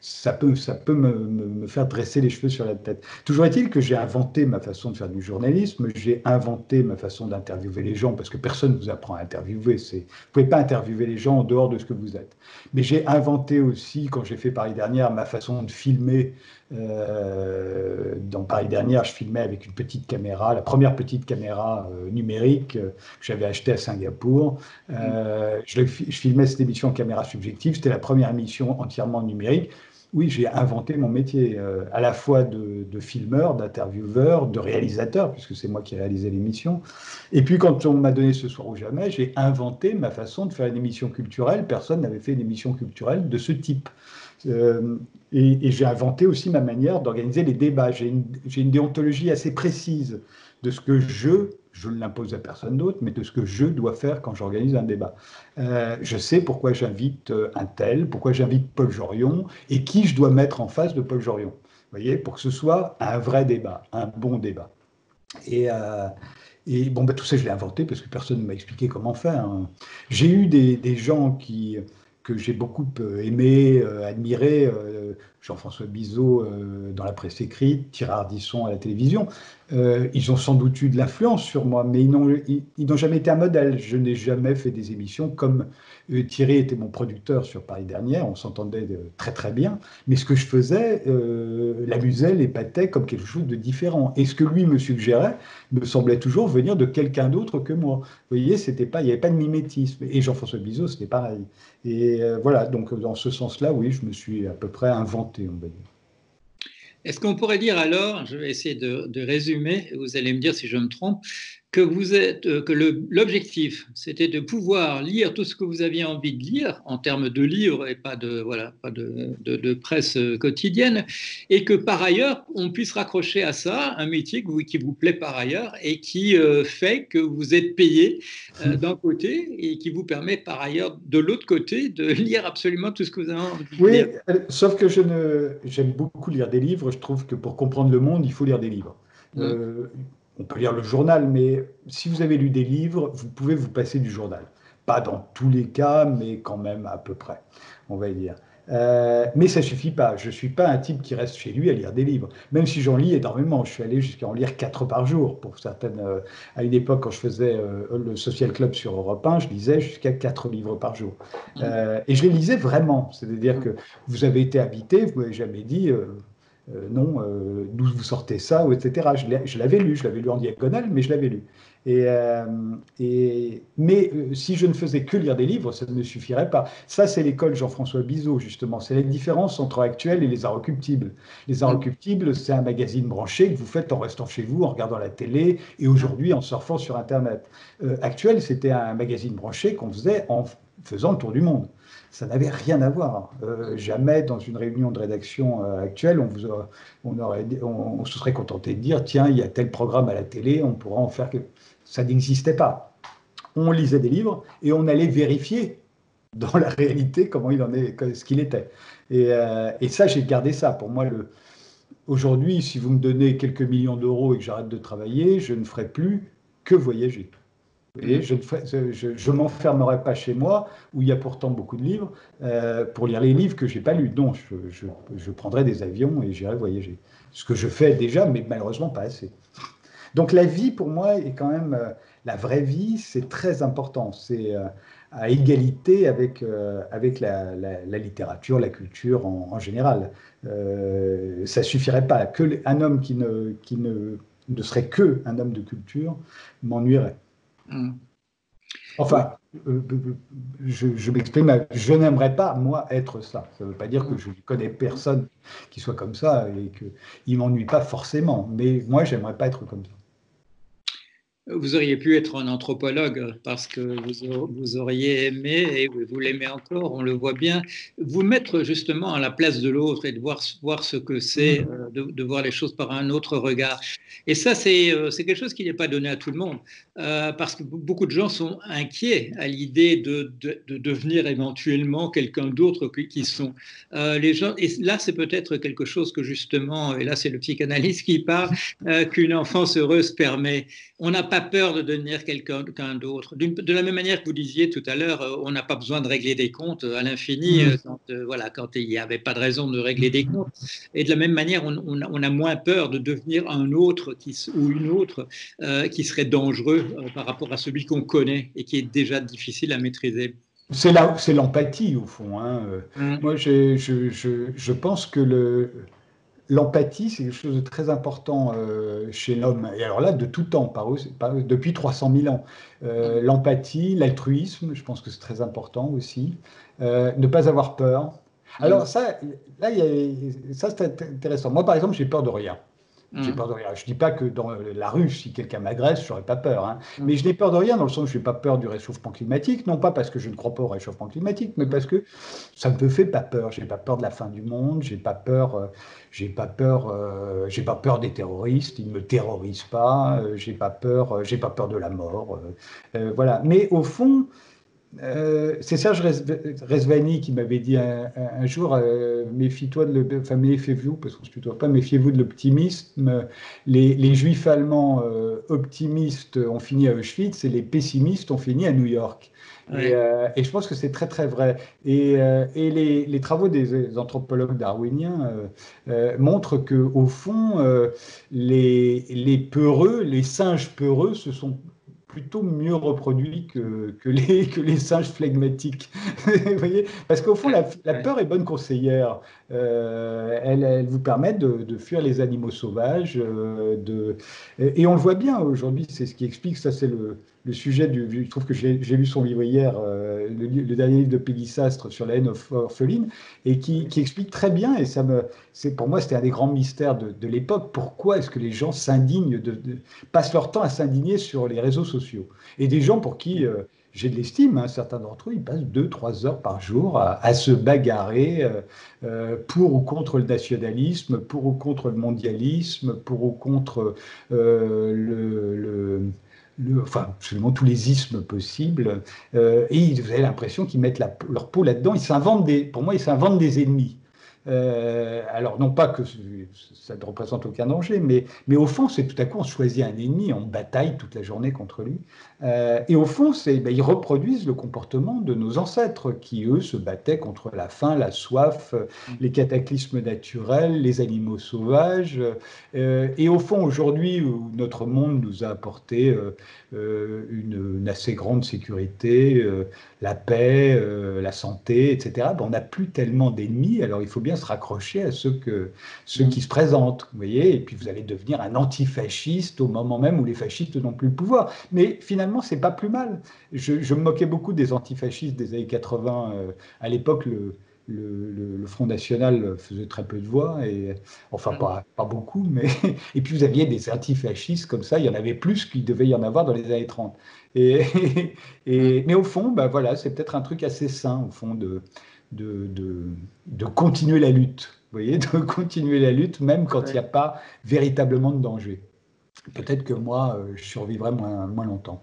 ça peut me faire dresser les cheveux sur la tête. Toujours est-il que j'ai inventé ma façon de faire du journalisme, j'ai inventé ma façon d'interviewer les gens, parce que personne ne vous apprend à interviewer. Vous ne pouvez pas interviewer les gens en dehors de ce que vous êtes. Mais j'ai inventé aussi, quand j'ai fait Paris Dernière, ma façon de filmer. Dans Paris Dernière, je filmais avec une petite caméra, la première petite caméra numérique que j'avais achetée à Singapour. Je filmais cette émission en caméra subjective. C'était la première émission entièrement numérique. Oui, j'ai inventé mon métier, à la fois de filmeur, d'intervieweur, de réalisateur, puisque c'est moi qui réalisais l'émission. Et puis, quand on m'a donné Ce soir ou jamais, j'ai inventé ma façon de faire une émission culturelle. Personne n'avait fait une émission culturelle de ce type. Euh, et j'ai inventé aussi ma manière d'organiser les débats. J'ai une déontologie assez précise de ce que je ne l'impose à personne d'autre, mais de ce que je dois faire quand j'organise un débat. Je sais pourquoi j'invite un tel, pourquoi j'invite Paul Jorion, et qui je dois mettre en face de Paul Jorion. Vous voyez, pour que ce soit un vrai débat, un bon débat. Et, euh, et bon, bah, tout ça, je l'ai inventé parce que personne ne m'a expliqué comment faire, hein. J'ai eu des gens que j'ai beaucoup aimé, admiré, Jean-François Bizot dans la presse écrite, Thierry Ardisson à la télévision. Ils ont sans doute eu de l'influence sur moi, mais ils n'ont jamais été un modèle. Je n'ai jamais fait des émissions comme Thierry était mon producteur sur Paris Dernière, on s'entendait très très bien, mais ce que je faisais l'amusait, l'épatait comme quelque chose de différent. Et ce que lui me suggérait me semblait toujours venir de quelqu'un d'autre que moi. Vous voyez, il n'y avait pas de mimétisme. Et Jean-François Bizot, c'était pareil. Et voilà, donc dans ce sens-là, oui, je me suis à peu près inventé, on va dire. Est-ce qu'on pourrait dire alors, je vais essayer de résumer, vous allez me dire si je me trompe, que vous êtes, que l'objectif, c'était de pouvoir lire tout ce que vous aviez envie de lire en termes de livres et pas de, voilà, pas de presse quotidienne, et que par ailleurs, on puisse raccrocher à ça un métier qui vous plaît par ailleurs et qui fait que vous êtes payé d'un côté et qui vous permet par ailleurs de l'autre côté de lire absolument tout ce que vous avez envie de lire. Oui, sauf que j'aime beaucoup lire des livres. Je trouve que pour comprendre le monde, il faut lire des livres. Mm. Euh, on peut lire le journal, mais si vous avez lu des livres, vous pouvez vous passer du journal. Pas dans tous les cas, mais quand même à peu près, on va dire. Mais ça ne suffit pas. Je ne suis pas un type qui reste chez lui à lire des livres, même si j'en lis énormément. Je suis allé jusqu'à en lire 4 par jour. Pour certaines, à une époque, quand je faisais le Social Club sur Europe 1, je lisais jusqu'à 4 livres par jour. Et je les lisais vraiment. C'est-à-dire que vous avez été habité, vous m'avez jamais dit non, d'où vous sortez ça, ou etc. Je l'avais lu en diagonale, mais je l'avais lu. Mais si je ne faisais que lire des livres, ça ne me suffirait pas. Ça, c'est l'école Jean-François Bizot, justement. C'est la différence entre Actuel et Les Inrecuptibles. Les Inrecuptibles, c'est un magazine branché que vous faites en restant chez vous, en regardant la télé, et aujourd'hui en surfant sur Internet. Actuel, c'était un magazine branché qu'on faisait en faisant le tour du monde. Ça n'avait rien à voir. Jamais dans une réunion de rédaction actuelle, on se serait contenté de dire tiens, il y a tel programme à la télé, on pourra en faire que. Ça n'existait pas. On lisait des livres et on allait vérifier dans la réalité comment il en est, ce qu'il était. Et ça, j'ai gardé ça. Pour moi, aujourd'hui, si vous me donnez quelques millions d'euros et que j'arrête de travailler, je ne ferai plus que voyager. Et je ne m'enfermerai pas chez moi, où il y a pourtant beaucoup de livres, pour lire les livres que je n'ai pas lus. Non, je prendrai des avions et j'irai voyager. Ce que je fais déjà, mais malheureusement pas assez. Donc la vie, pour moi, est quand même, la vraie vie, c'est très important. C'est à égalité avec la littérature, la culture en général. Ça ne suffirait pas. Un homme qui ne serait que un homme de culture m'ennuierait. Enfin, je m'exprime, je n'aimerais pas, moi, être ça. Ça ne veut pas dire que je ne connais personne qui soit comme ça et qu'il ne m'ennuie pas forcément. Mais moi, j'aimerais pas être comme ça. Vous auriez pu être un anthropologue parce que vous auriez aimé, et vous l'aimez encore, on le voit bien, vous mettre justement à la place de l'autre et de voir ce que c'est, de voir les choses par un autre regard. Et ça, c'est quelque chose qui n'est pas donné à tout le monde, parce que beaucoup de gens sont inquiets à l'idée de devenir éventuellement quelqu'un d'autre qu'ils sont. Les gens, et là, c'est peut-être quelque chose que justement, et là, c'est le psychanalyste qui parle, qu'une enfance heureuse permet. On n'a pas peur de devenir quelqu'un d'autre. De la même manière que vous disiez tout à l'heure, on n'a pas besoin de régler des comptes à l'infini quand il n'y avait pas de raison de régler des comptes. Et de la même manière, on a moins peur de devenir un autre ou une autre qui serait dangereux par rapport à celui qu'on connaît et qui est déjà difficile à maîtriser. C'est l'empathie, au fond. Moi, je pense que l'empathie, c'est quelque chose de très important chez l'homme. Et alors là, de tout temps, depuis 300 000 ans. L'empathie, l'altruisme, je pense que c'est très important aussi. Ne pas avoir peur. Alors ça, là, ça c'est intéressant. Moi, par exemple, j'ai peur de rien. J'ai peur de rien. Je ne dis pas que dans la rue, si quelqu'un m'agresse, je n'aurais pas peur. Mais je n'ai peur de rien dans le sens où je n'ai pas peur du réchauffement climatique. Non pas parce que je ne crois pas au réchauffement climatique, mais parce que ça ne me fait pas peur. Je n'ai pas peur de la fin du monde. J'ai pas peur des terroristes. Ils ne me terrorisent pas. J'ai pas peur de la mort. Voilà. Mais au fond, c'est Serge Rezvani qui m'avait dit un jour méfie-toi méfiez-vous, parce qu'on se tutoie pas, méfiez-vous de l'optimisme. Les juifs allemands optimistes ont fini à Auschwitz et les pessimistes ont fini à New York. Ouais. Et je pense que c'est très très vrai. Et les travaux des anthropologues darwiniens montrent qu'au fond, les peureux, les singes peureux se sont plutôt mieux reproduit que les singes flegmatiques. Vous voyez, parce qu'au fond, la peur est bonne conseillère. Elle vous permet de fuir les animaux sauvages. Et on le voit bien aujourd'hui, c'est ce qui explique, ça c'est le sujet je trouve que j'ai lu son livre hier, le dernier livre de Peggy Sastre sur la haine orpheline, et qui explique très bien, et pour moi c'était un des grands mystères de l'époque, pourquoi est-ce que les gens passent leur temps à s'indigner sur les réseaux sociaux. Et des gens pour qui j'ai de l'estime, certains d'entre eux, ils passent 2-3 heures par jour à se bagarrer pour ou contre le nationalisme, pour ou contre le mondialisme, pour ou contre enfin, absolument tous les ismes possibles, et vous avez l'impression qu'ils mettent leur peau là-dedans. Pour moi, ils s'inventent des ennemis. Alors, non pas que ça ne représente aucun danger, mais au fond, c'est tout à coup, on choisit un ennemi, on bataille toute la journée contre lui. Et au fond, ils reproduisent le comportement de nos ancêtres qui, eux, se battaient contre la faim, la soif, les cataclysmes naturels, les animaux sauvages. Et au fond, aujourd'hui, où notre monde nous a apporté une assez grande sécurité, la paix, la santé, etc., ben, on n'a plus tellement d'ennemis, alors il faut bien se raccrocher à ceux qui se présentent, vous voyez, et puis vous allez devenir un antifasciste au moment même où les fascistes n'ont plus le pouvoir. Mais finalement, c'est pas plus mal. Je me moquais beaucoup des antifascistes des années 80. À l'époque, le Front National faisait très peu de voix, et, enfin pas beaucoup, mais et puis vous aviez des antifascistes comme ça, il y en avait plus qu'il devait y en avoir dans les années 30. Et, mais au fond, ben voilà, c'est peut-être un truc assez sain, au fond, de continuer la lutte. Vous voyez, de continuer la lutte, même quand il n'y a pas véritablement de danger. Peut-être que moi, je survivrai moins longtemps.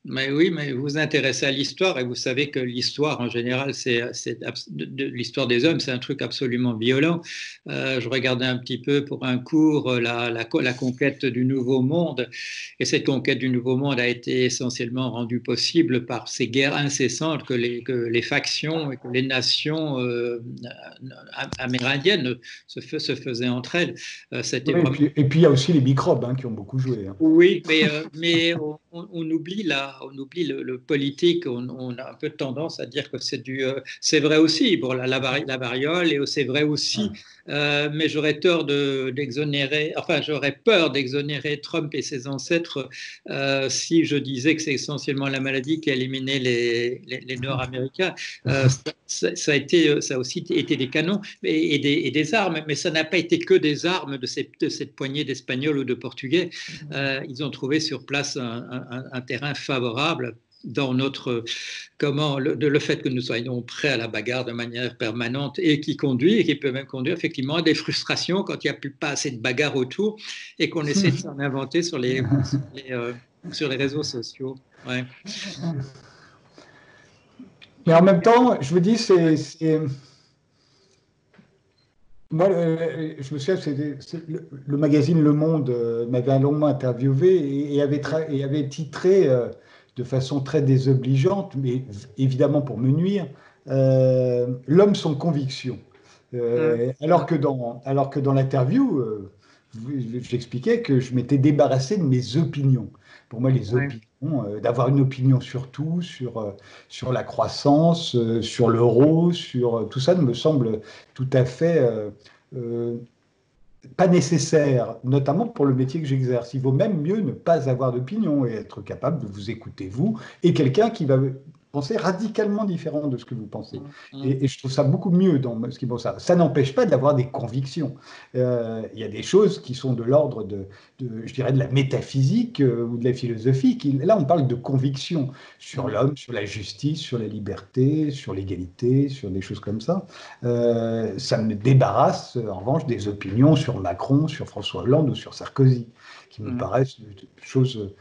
Mais oui, mais vous vous intéressez à l'histoire et vous savez que l'histoire en général, l'histoire des hommes, c'est un truc absolument violent. Je regardais un petit peu pour un cours la conquête du Nouveau Monde, et cette conquête du Nouveau Monde a été essentiellement rendue possible par ces guerres incessantes que les factions et que les nations amérindiennes se faisaient entre elles. Oui, vraiment... et puis il y a aussi les microbes qui ont beaucoup joué. Oui, mais on oublie le politique. On a un peu tendance à dire que c'est vrai aussi pour la variole, et c'est vrai aussi. Mais j'aurais tort j'aurais peur d'exonérer Trump et ses ancêtres si je disais que c'est essentiellement la maladie qui a éliminé les Nord-Américains. Ça a aussi été des canons et des armes, mais ça n'a pas été que des armes de cette poignée d'Espagnols ou de Portugais. Ils ont trouvé sur place un terrain favorable dans le fait que nous soyons prêts à la bagarre de manière permanente, et qui peut même conduire effectivement à des frustrations quand il n'y a pas assez de bagarre autour et qu'on essaie de s'en inventer sur les réseaux sociaux. Ouais. Mais en même temps, je vous dis, moi, je me souviens, le magazine Le Monde m'avait longuement interviewé et avait titré de façon très désobligeante, mais évidemment pour me nuire, l'homme sans conviction. Alors que dans l'interview, j'expliquais que je m'étais débarrassé de mes opinions. Pour moi, les opinions, d'avoir une opinion sur tout, sur la croissance, sur l'euro, sur tout ça, ne me semble tout à fait pas nécessaire, notamment pour le métier que j'exerce. Il vaut même mieux ne pas avoir d'opinion et être capable de vous écouter, vous, et quelqu'un qui va penser radicalement différent de ce que vous pensez. Et je trouve ça beaucoup mieux dans ce qui pense ça. Ça n'empêche pas d'avoir des convictions. Il y a des choses qui sont de l'ordre je dirais, de la métaphysique ou de la philosophie. Là, on parle de conviction sur l'homme, sur la justice, sur la liberté, sur l'égalité, sur des choses comme ça. Ça me débarrasse, en revanche, des opinions sur Macron, sur François Hollande ou sur Sarkozy, qui me paraissent des choses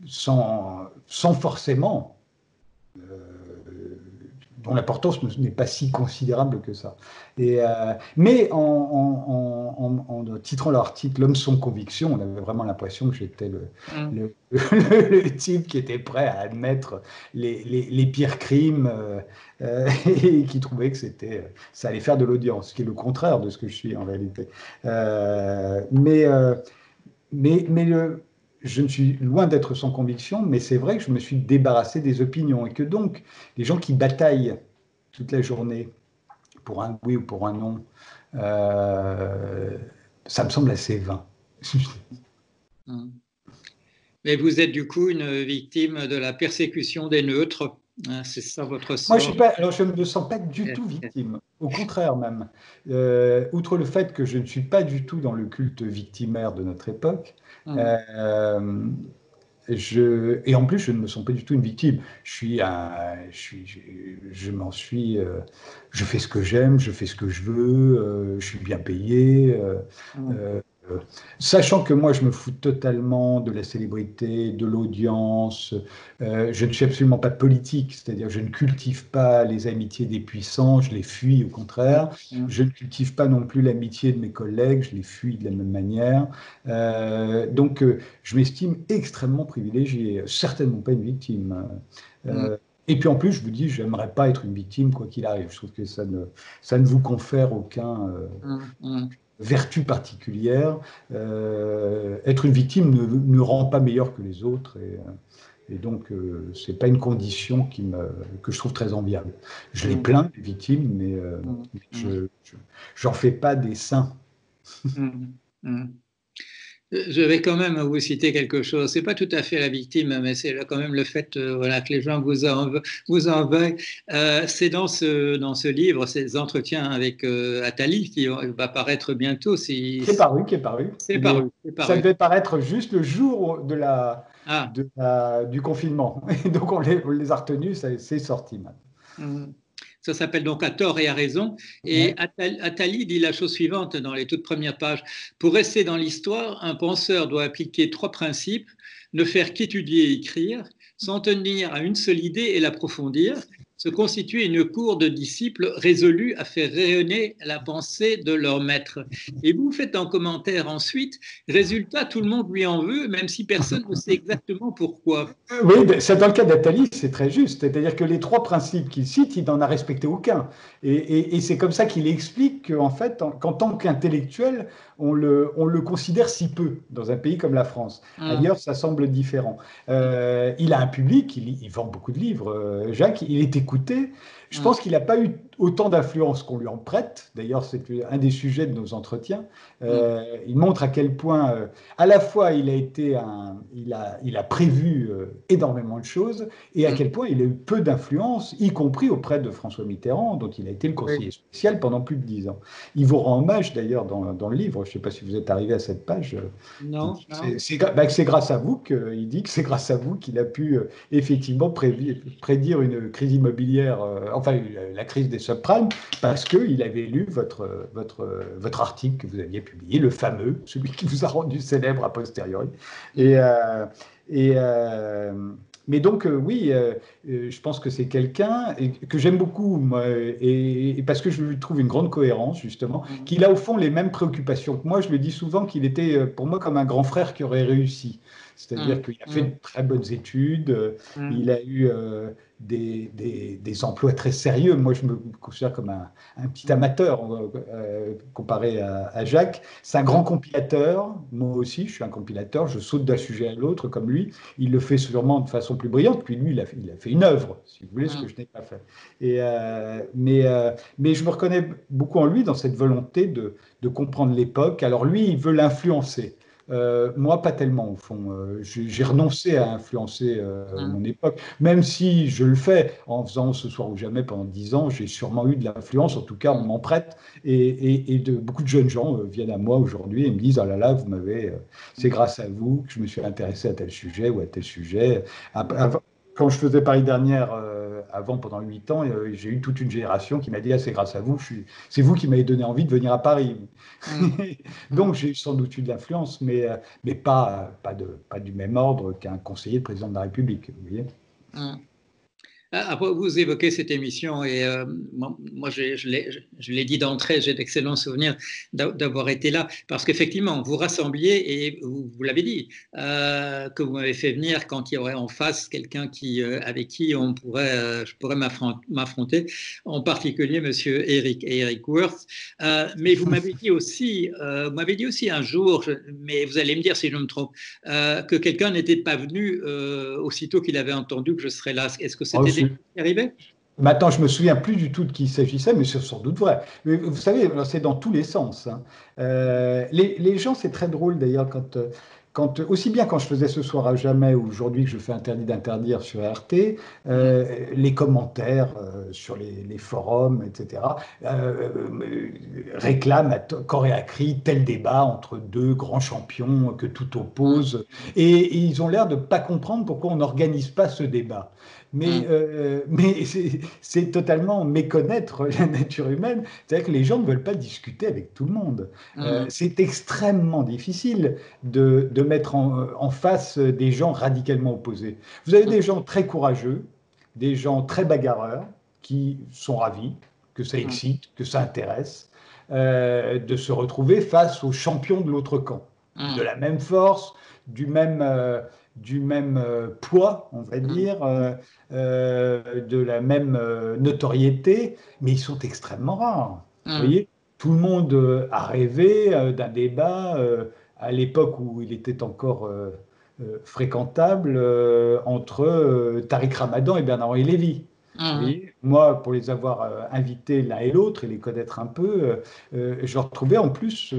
sans forcément dont l'importance n'est pas si considérable que ça. Mais en titrant l'article « L'homme sans conviction », on avait vraiment l'impression que j'étais le type qui était prêt à admettre les pires crimes et qui trouvait que ça allait faire de l'audience, ce qui est le contraire de ce que je suis en réalité. Je ne suis loin d'être sans conviction, mais c'est vrai que je me suis débarrassé des opinions et que donc les gens qui bataillent toute la journée pour un oui ou pour un non, ça me semble assez vain. Mais vous êtes du coup une victime de la persécution des neutres. C'est ça votre sort? Moi, je ne me sens pas du tout victime. Au contraire même. Outre le fait que je ne suis pas du tout dans le culte victimaire de notre époque, et en plus, je ne me sens pas du tout une victime. Je fais ce que j'aime, je fais ce que je veux, je suis bien payé. Sachant que moi, je me fous totalement de la célébrité, de l'audience, je ne suis absolument pas politique, c'est-à-dire je ne cultive pas les amitiés des puissants, je les fuis au contraire. Je ne cultive pas non plus l'amitié de mes collègues, je les fuis de la même manière. Donc, je m'estime extrêmement privilégié, certainement pas une victime. Et puis en plus, je vous dis, j'aimerais pas être une victime, quoi qu'il arrive. Je trouve que ça ne vous confère aucun vertu particulière. Être une victime ne rend pas meilleur que les autres. Et donc, c'est pas une condition que je trouve très enviable. Je les plains, les victimes, mais j'en fais pas des saints. Je vais quand même vous citer quelque chose. C'est pas tout à fait la victime, mais c'est quand même le fait voilà, que les gens vous en veuillent. C'est dans ce livre, ces entretiens avec Attali, qui va paraître bientôt. Qui est paru. C'est paru. Ça devait paraître juste le jour du confinement. Et donc, on les a retenus, c'est sorti maintenant. Ça s'appelle donc À tort et à raison. Et Attali dit la chose suivante dans les toutes premières pages. Pour rester dans l'histoire, un penseur doit appliquer 3 principes: ne faire qu'étudier et écrire, s'en tenir à une seule idée et l'approfondir, se constituer une cour de disciples résolus à faire rayonner la pensée de leur maître. Et vous faites en commentaire ensuite, résultat, tout le monde lui en veut, même si personne ne sait exactement pourquoi. Oui, c'est dans le cas d'Attali, c'est très juste. C'est-à-dire que les 3 principes qu'il cite, il n'en a respecté aucun. Et c'est comme ça qu'il explique qu'en fait, qu'en tant qu'intellectuel, on le considère si peu dans un pays comme la France. Ailleurs, ça semble différent. Il a un public, il vend beaucoup de livres, Jacques, il est écouté. Je pense qu'il n'a pas eu autant d'influence qu'on lui en prête. D'ailleurs, c'est un des sujets de nos entretiens. Il montre à quel point, à la fois, il a prévu énormément de choses, et à quel point il a eu peu d'influence, y compris auprès de François Mitterrand, dont il a été le conseiller spécial pendant plus de 10 ans. Il vous rend hommage, d'ailleurs, dans le livre. Je ne sais pas si vous êtes arrivé à cette page. Non. C'est grâce à vous il dit que c'est grâce à vous qu'il a pu effectivement prédire une crise immobilière, enfin la crise des subprimes, parce qu'il avait lu votre article que vous aviez publié, le fameux, celui qui vous a rendu célèbre a posteriori. Mais donc, oui, je pense que c'est quelqu'un que j'aime beaucoup, moi, et parce que je lui trouve une grande cohérence, justement, qu'il a au fond les mêmes préoccupations que moi. Je le dis souvent qu'il était pour moi comme un grand frère qui aurait réussi. C'est-à-dire qu'il a fait de très bonnes études, il a eu des emplois très sérieux. Moi, je me considère comme un petit amateur comparé à Jacques. C'est un grand compilateur. Moi aussi, je suis un compilateur. Je saute d'un sujet à l'autre comme lui. Il le fait sûrement de façon plus brillante. Puis lui, il a fait une œuvre, si vous voulez, ce que je n'ai pas fait. Mais je me reconnais beaucoup en lui dans cette volonté de comprendre l'époque. Alors lui, il veut l'influencer. Moi, pas tellement, au fond. J'ai renoncé à influencer mon époque, même si je le fais en faisant Ce soir ou jamais pendant 10 ans, j'ai sûrement eu de l'influence, en tout cas, on m'en prête, et beaucoup de jeunes gens viennent à moi aujourd'hui et me disent « Oh là là, c'est grâce à vous que je me suis intéressé à tel sujet ou à tel sujet. » Quand je faisais Paris Dernière avant, pendant 8 ans, j'ai eu toute une génération qui m'a dit « Ah, c'est grâce à vous, c'est vous qui m'avez donné envie de venir à Paris. » Donc, j'ai sans doute eu de l'influence, mais pas du même ordre qu'un conseiller de président de la République. Vous voyez. Après, vous évoquez cette émission et moi, je l'ai dit d'entrée, j'ai d'excellents souvenirs d'avoir été là parce qu'effectivement, vous rassembliez et vous l'avez dit, que vous m'avez fait venir quand il y aurait en face quelqu'un avec qui je pourrais m'affronter, en particulier Monsieur Eric Worth. Mais vous m'avez dit aussi un jour, mais vous allez me dire si je me trompe, que quelqu'un n'était pas venu aussitôt qu'il avait entendu que je serais là. Est-ce que c'était arrivé? Maintenant, je ne me souviens plus du tout de qui il s'agissait, mais c'est sans doute vrai. Mais vous savez, c'est dans tous les sens. Hein. Les gens, c'est très drôle d'ailleurs, aussi bien quand je faisais Ce soir à jamais ou aujourd'hui que je fais Interdit d'interdire sur RT, les commentaires sur les forums, etc., réclament à corps et à cri tel débat entre deux grands champions que tout oppose. Et ils ont l'air de ne pas comprendre pourquoi on n'organise pas ce débat. Mais c'est totalement méconnaître la nature humaine. C'est-à-dire que les gens ne veulent pas discuter avec tout le monde. C'est extrêmement difficile de mettre en face des gens radicalement opposés. Vous avez des gens très courageux, des gens très bagarreurs, qui sont ravis, que ça excite, que ça intéresse, de se retrouver face aux champions de l'autre camp, de la même force, du même poids, on va dire, de la même notoriété, mais ils sont extrêmement rares. Vous voyez, tout le monde a rêvé d'un débat à l'époque où il était encore fréquentable entre Tariq Ramadan et Bernard-Henri Lévy. Vous voyez, moi, pour les avoir invités l'un et l'autre et les connaître un peu, je leur trouvais en plus,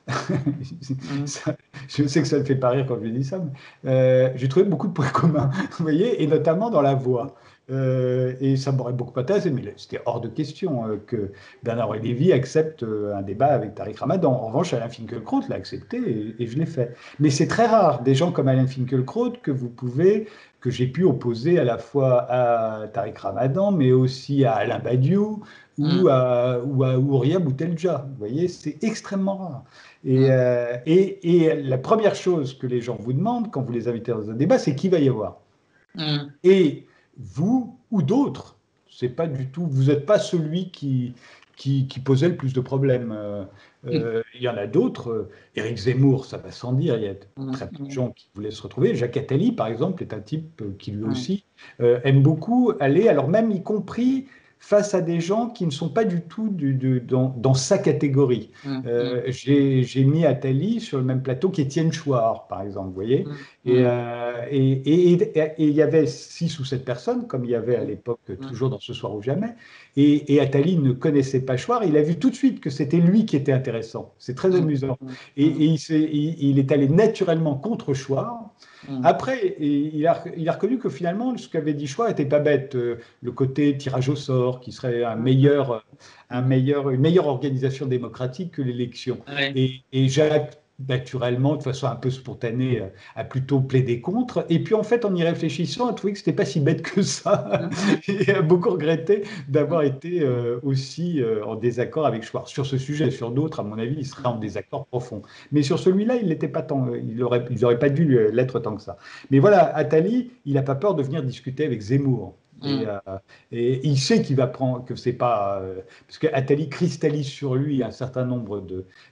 je sais que ça ne fait pas rire quand je dis ça, mais j'ai trouvé beaucoup de points communs, vous voyez, et notamment dans la voix. Et ça m'aurait beaucoup intéressé, mais c'était hors de question que Bernard-Henri Lévy accepte un débat avec Tariq Ramadan. En revanche, Alain Finkielkraut l'a accepté et je l'ai fait. Mais c'est très rare, des gens comme Alain Finkielkraut que j'ai pu opposer à la fois à Tariq Ramadan, mais aussi à Alain Badiou ou à Ouria Boutelja. Vous voyez, c'est extrêmement rare. Et la première chose que les gens vous demandent quand vous les invitez dans un débat, c'est qui va y avoir. Et vous ou d'autres, c'est pas du tout, vous n'êtes pas celui qui posait le plus de problèmes. Il y en a d'autres. Éric Zemmour, ça va sans dire, il y a très peu de gens qui voulaient se retrouver. Jacques Attali, par exemple, est un type qui lui aussi aime beaucoup aller, alors même y compris face à des gens qui ne sont pas du tout dans sa catégorie. J'ai mis Attali sur le même plateau qu'Étienne Chouard, par exemple, vous voyez. Et il y avait 6 ou 7 personnes, comme il y avait à l'époque, toujours dans Ce soir ou jamais. Et Attali ne connaissait pas Chouard. Il a vu tout de suite que c'était lui qui était intéressant. C'est très amusant. Et il est allé naturellement contre Chouard. Après, il a reconnu que finalement, ce qu'avait dit Chouard n'était pas bête. Le côté tirage au sort, qui serait une meilleure organisation démocratique que l'élection. Et Jacques, naturellement, de façon un peu spontanée, a plutôt plaidé contre. Et puis, en fait, en y réfléchissant, a trouvé que c'était pas si bête que ça. Et a beaucoup regretté d'avoir été aussi en désaccord avec Chouard. Sur ce sujet, sur d'autres, à mon avis, il serait en désaccord profond. Mais sur celui-là, il n'était pas tant, ils n'auraient pas dû l'être tant que ça. Mais voilà, Attali, il n'a pas peur de venir discuter avec Zemmour. Et il sait qu'il va prendre, que c'est pas. Parce qu'Attali cristallise sur lui un certain nombre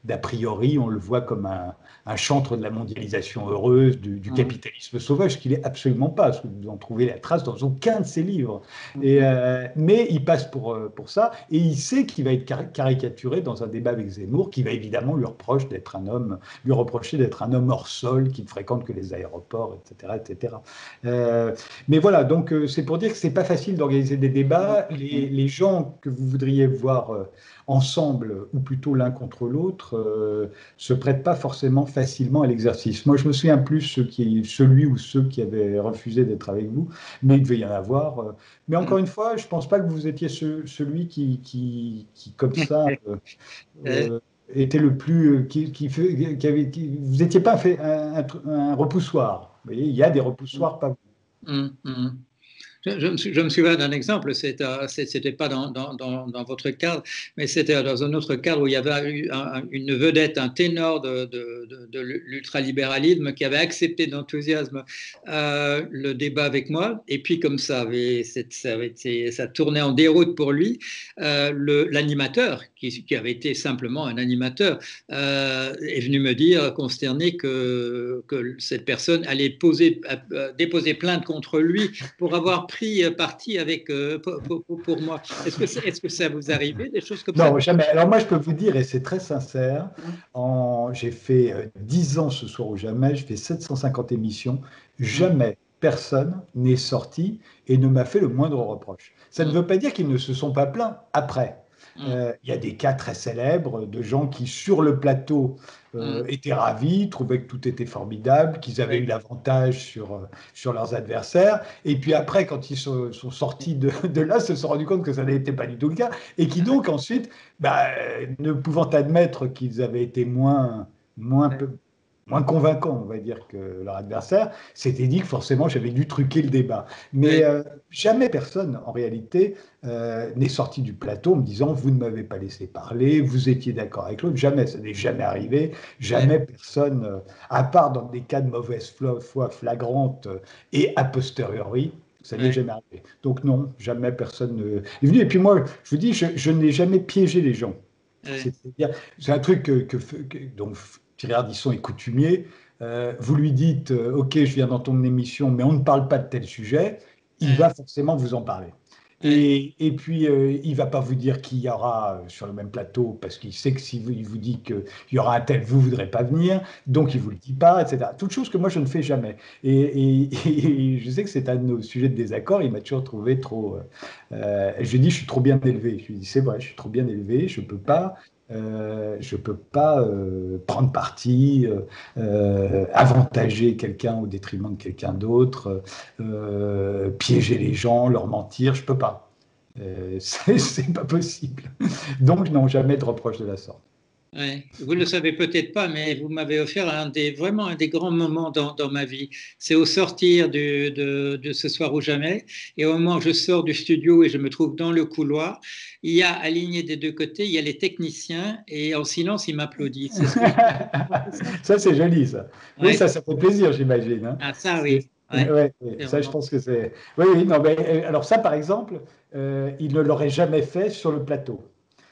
d'a priori, on le voit comme un chantre de la mondialisation heureuse, du capitalisme sauvage, qu'il n'est absolument pas, parce que vous n'en trouvez la trace dans aucun de ses livres. Mais il passe pour ça, et il sait qu'il va être caricaturé dans un débat avec Zemmour, qui va évidemment lui reprocher d'être un homme hors sol, qui ne fréquente que les aéroports, etc. etc. Mais voilà, donc c'est pour dire que c'est pas facile d'organiser des débats. Les gens que vous voudriez voir ensemble, ou plutôt l'un contre l'autre, se prêtent pas forcément facilement à l'exercice. Moi, je me souviens plus celui ou ceux qui avaient refusé d'être avec vous, mais il devait y en avoir. Mais encore une fois, je pense pas que vous étiez celui qui comme ça, était le plus, vous n'étiez pas fait un repoussoir. Vous voyez, il y a des repoussoirs, pas vous. Je me souviens d'un exemple, c'était pas dans votre cadre, mais c'était dans un autre cadre où il y avait eu une vedette, un ténor de l'ultralibéralisme qui avait accepté d'enthousiasme le débat avec moi, et puis comme ça tournait en déroute pour lui, l'animateur, qui avait été simplement un animateur, est venu me dire, consterné, que cette personne allait déposer plainte contre lui pour avoir pris parti pour moi. Est-ce que ça vous arrivait, des choses comme ça? Non, jamais. Alors moi, je peux vous dire, et c'est très sincère, j'ai fait 10 ans Ce soir ou jamais, j'ai fait 750 émissions, jamais personne n'est sorti et ne m'a fait le moindre reproche. Ça ne veut pas dire qu'ils ne se sont pas plaints après. Il y a des cas très célèbres de gens qui, sur le plateau, étaient ravis, trouvaient que tout était formidable, qu'ils avaient eu l'avantage sur leurs adversaires. Et puis après, quand ils sont sortis de là, se sont rendus compte que ça n'était pas du tout le cas. Et qui donc ensuite, ne pouvant admettre qu'ils avaient été moins convaincants, on va dire, que leur adversaire, s'était dit que forcément j'avais dû truquer le débat. Mais jamais personne, en réalité, n'est sorti du plateau en me disant vous ne m'avez pas laissé parler, vous étiez d'accord avec l'autre. Jamais, ça n'est jamais arrivé. Jamais personne, à part dans des cas de mauvaise foi flagrante et a posteriori, ça n'est jamais arrivé. Donc non, jamais personne n'est venu. Et puis moi, je vous dis, je n'ai jamais piégé les gens. C'est-à-dire, c'est un truc dont Thierry Ardisson est coutumier. Vous lui dites, OK, je viens dans ton émission, mais on ne parle pas de tel sujet, il va forcément vous en parler. Et puis, il ne va pas vous dire qui y aura sur le même plateau, parce qu'il sait que s'il vous dit qu'il y aura un tel, vous ne voudrez pas venir, donc il ne vous le dit pas, etc. Toutes choses que moi, je ne fais jamais. Et je sais que c'est un de nos sujets de désaccord, il m'a toujours trouvé trop... je lui dis, je suis trop bien élevé. Je lui dis, c'est vrai, je suis trop bien élevé, je ne peux pas... prendre parti, avantager quelqu'un au détriment de quelqu'un d'autre, piéger les gens, leur mentir, je ne peux pas. C'est pas possible. Donc, non, jamais de reproche de la sorte. Ouais. Vous ne le savez peut-être pas, mais vous m'avez offert vraiment un des grands moments dans ma vie. C'est au sortir de Ce soir ou jamais, et au moment où je sors du studio et je me trouve dans le couloir, il y a aligné des deux côtés, il y a les techniciens, et en silence, ils m'applaudissent. Ça, c'est joli, ça. Oui, Ouais. ça fait plaisir, j'imagine. Hein. Ah, ça, oui. Ouais, ça, je pense que c'est... Oui, non, mais alors ça, par exemple, il ne l'aurait jamais fait sur le plateau.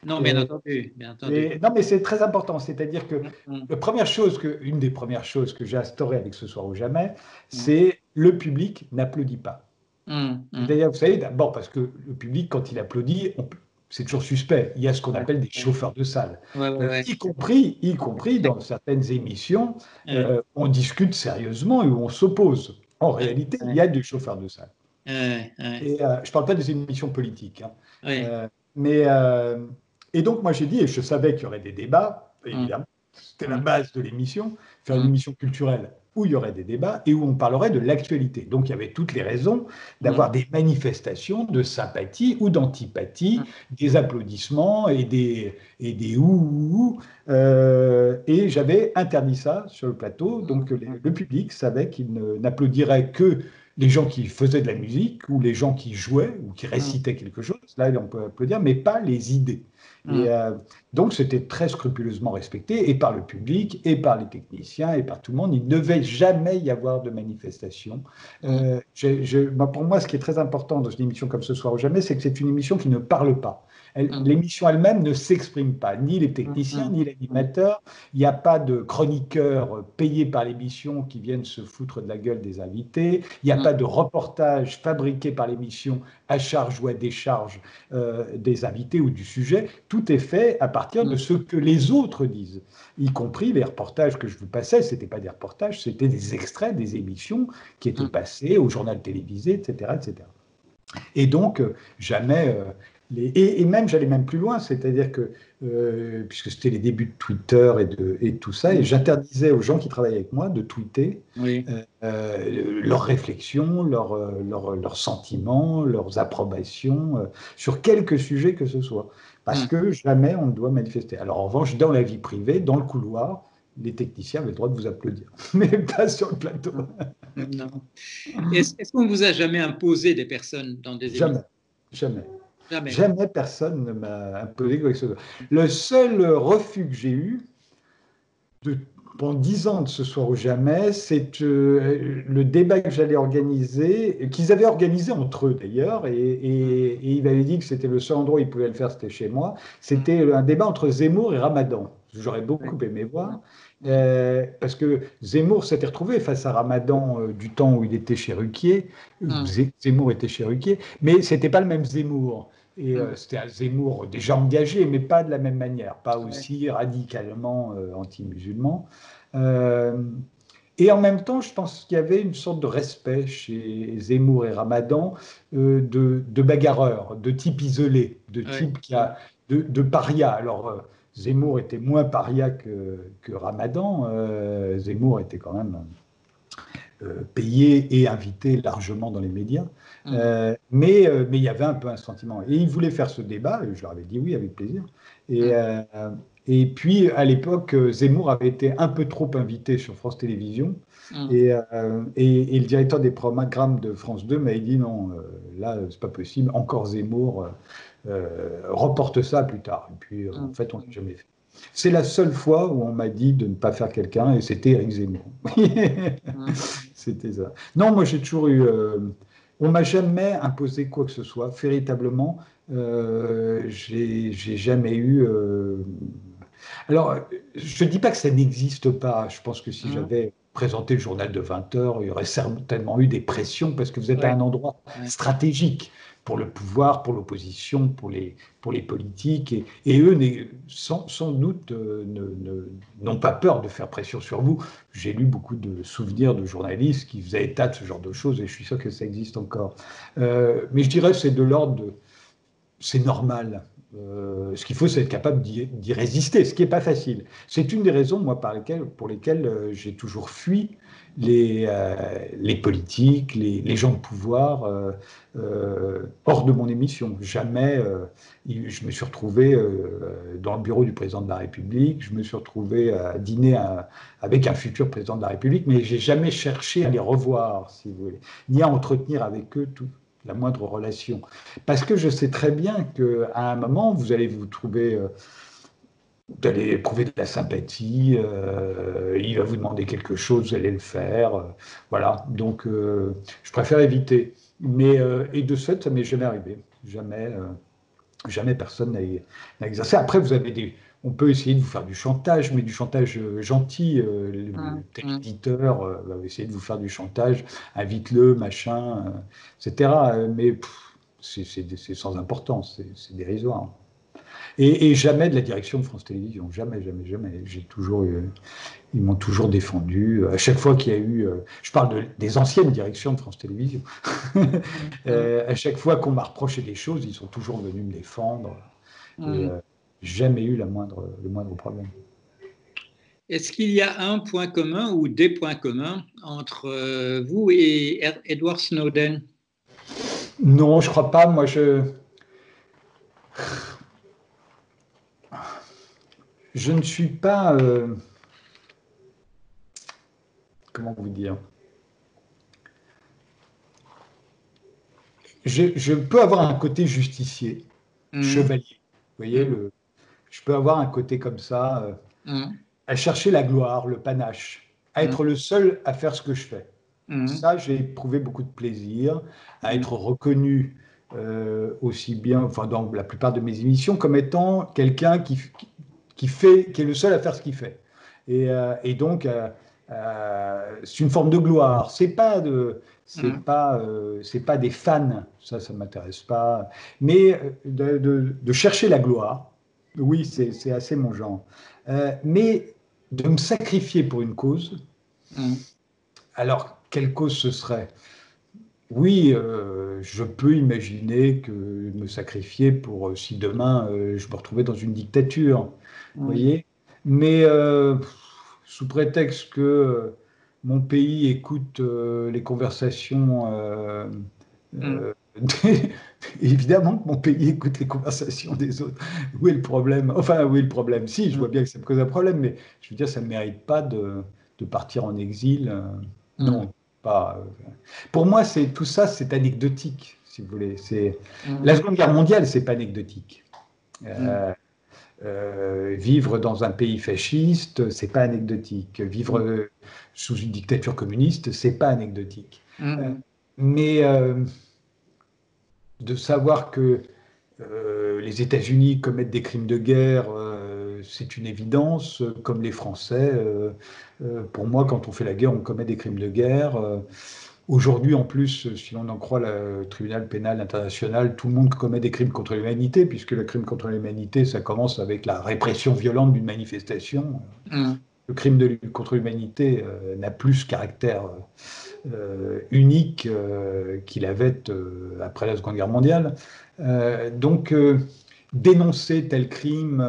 Non, bien entendu. Non, mais c'est très important. C'est-à-dire que une des premières choses que j'ai instaurées avec Ce soir ou jamais, c'est le public n'applaudit pas. C'est-à-dire, vous savez, d'abord parce que le public, quand il applaudit, c'est toujours suspect. Il y a ce qu'on appelle des chauffeurs de salle. Y compris dans certaines émissions, on discute sérieusement et où on s'oppose. En réalité, il y a des chauffeurs de salle. Et je ne parle pas des émissions politiques. Hein. Et donc, moi, j'ai dit, et je savais qu'il y aurait des débats, évidemment, c'était la base de l'émission, faire une émission culturelle où il y aurait des débats et où on parlerait de l'actualité. Donc, il y avait toutes les raisons d'avoir des manifestations de sympathie ou d'antipathie, des applaudissements et des ouh. Et j'avais interdit ça sur le plateau. Donc, le public savait qu'il n'applaudirait que les gens qui faisaient de la musique ou les gens qui jouaient ou qui récitaient quelque chose. Là, on peut applaudir, mais pas les idées. Et donc, c'était très scrupuleusement respecté, et par le public, et par les techniciens, et par tout le monde. Il ne devait jamais y avoir de manifestation. Pour moi, ce qui est très important dans une émission comme Ce soir ou jamais, c'est que c'est une émission qui ne parle pas. L'émission elle-même ne s'exprime pas, ni les techniciens, ni l'animateur. Il n'y a pas de chroniqueurs payés par l'émission qui viennent se foutre de la gueule des invités. Il n'y a pas de reportage fabriqué par l'émission à charge ou à décharge des invités ou du sujet. Tout est fait à partir de ce que les autres disent, y compris les reportages que je vous passais. Ce n'étaient pas des reportages, c'était des extraits des émissions qui étaient passées au journal télévisé, etc. etc. Et donc, jamais... Et même, j'allais même plus loin, c'est-à-dire que, puisque c'était les débuts de Twitter et tout ça, et j'interdisais aux gens qui travaillaient avec moi de tweeter leurs réflexions, leurs sentiments, leurs approbations sur quelque sujet que ce soit. Parce que jamais on ne doit manifester. Alors, en revanche, dans la vie privée, dans le couloir, les techniciens avaient le droit de vous applaudir, mais pas sur le plateau. Non. Est-ce qu'on ne vous a jamais imposé des personnes dans des émissions? Jamais personne ne m'a imposé quoi que ce soit. Le seul refus que j'ai eu pendant 10 ans de Ce soir ou jamais, c'est le débat que j'allais organiser, qu'ils avaient organisé entre eux d'ailleurs, et ils m'avaient dit que c'était le seul endroit où ils pouvaient le faire, c'était chez moi. C'était un débat entre Zemmour et Ramadan. J'aurais beaucoup aimé voir. Parce que Zemmour s'était retrouvé face à Ramadan du temps où il était chez Ruquier. Zemmour était chez Ruquier, mais ce n'était pas le même Zemmour. Et c'était un Zemmour déjà engagé, mais pas de la même manière, pas aussi radicalement anti-musulman. Et en même temps, je pense qu'il y avait une sorte de respect chez Zemmour et Ramadan de bagarreurs, de type isolé, de type de paria. Alors, Zemmour était moins paria que Ramadan. Zemmour était quand même payé et invité largement dans les médias. Mais il y avait un peu un sentiment. Et ils voulaient faire ce débat, et je leur avais dit oui, avec plaisir. Et puis, à l'époque, Zemmour avait été un peu trop invité sur France Télévisions. Et le directeur des programmes de France 2 m'avait dit non, là, c'est pas possible, encore Zemmour, reporte ça plus tard. Et puis, en fait, on l'a jamais fait. C'est la seule fois où on m'a dit de ne pas faire quelqu'un, et c'était Éric Zemmour. C'était ça. Non, moi j'ai toujours eu. On m'a jamais imposé quoi que ce soit, véritablement. J'ai jamais eu. Alors, je ne dis pas que ça n'existe pas. Je pense que si j'avais présenté le journal de 20 heures, il y aurait certainement eu des pressions parce que vous êtes à un endroit stratégique pour le pouvoir, pour l'opposition, pour les politiques. Et eux, sans doute, n'ont pas peur de faire pression sur vous. J'ai lu beaucoup de souvenirs de journalistes qui faisaient état de ce genre de choses et je suis sûr que ça existe encore. Mais je dirais que c'est de l'ordre de... C'est normal. Ce qu'il faut, c'est être capable d'y résister, ce qui n'est pas facile. C'est une des raisons, moi, pour lesquelles j'ai toujours fui les politiques, les gens de pouvoir hors de mon émission. Jamais je me suis retrouvé dans le bureau du président de la République, je me suis retrouvé à dîner avec un futur président de la République, mais j'ai jamais cherché à les revoir, si vous voulez, ni à entretenir avec eux la moindre relation. Parce que je sais très bien qu'à un moment, vous allez vous trouver, vous allez éprouver de la sympathie, il va vous demander quelque chose, vous allez le faire. Voilà, donc je préfère éviter. Mais, et de ce fait, ça ne m'est jamais arrivé. Jamais personne n'a exercé. Après, on peut essayer de vous faire du chantage, mais du chantage gentil. Tel éditeur va essayer de vous faire du chantage, invite-le, machin, etc. Mais c'est sans importance, c'est dérisoire. Et jamais de la direction de France Télévisions, jamais, jamais, jamais. Ils m'ont toujours défendu. À chaque fois qu'il y a eu, je parle des anciennes directions de France Télévisions. À chaque fois qu'on m'a reproché des choses, ils sont toujours venus me défendre. Et jamais eu le moindre problème. Est-ce qu'il y a un point commun ou des points communs entre vous et Edward Snowden? Non, je crois pas. Moi, je ne suis pas... comment vous dire? Je peux avoir un côté justicier, chevalier. Vous voyez, je peux avoir un côté comme ça, à chercher la gloire, le panache, à être le seul à faire ce que je fais. Ça, j'ai éprouvé beaucoup de plaisir, à être reconnu aussi bien, enfin dans la plupart de mes émissions, comme étant quelqu'un qui est le seul à faire ce qu'il fait. Et donc, c'est une forme de gloire. C'est pas des fans, ça m'intéresse pas. Mais de chercher la gloire, oui, c'est assez mon genre. Mais de me sacrifier pour une cause, alors quelle cause ce serait? Oui, je peux imaginer que me sacrifier pour si demain je me retrouvais dans une dictature, vous voyez. Mais sous prétexte que mon pays écoute les conversations, évidemment que mon pays écoute les conversations des autres. Où est le problème? Enfin, où est le problème? Si, je vois bien que ça me cause un problème, mais je veux dire, ça ne mérite pas de partir en exil. Non. Pas, pour moi, tout ça, c'est anecdotique, si vous voulez. La Seconde Guerre mondiale, c'est pas anecdotique. Vivre dans un pays fasciste, c'est pas anecdotique. Vivre sous une dictature communiste, c'est pas anecdotique. Mais de savoir que les États-Unis commettent des crimes de guerre, c'est une évidence, comme les Français. Pour moi, quand on fait la guerre, on commet des crimes de guerre. Aujourd'hui, en plus, si on en croit le tribunal pénal international, tout le monde commet des crimes contre l'humanité, puisque le crime contre l'humanité, ça commence avec la répression violente d'une manifestation. Le crime contre l'humanité n'a plus ce caractère unique qu'il avait après la Seconde Guerre mondiale. Donc, dénoncer tel crime,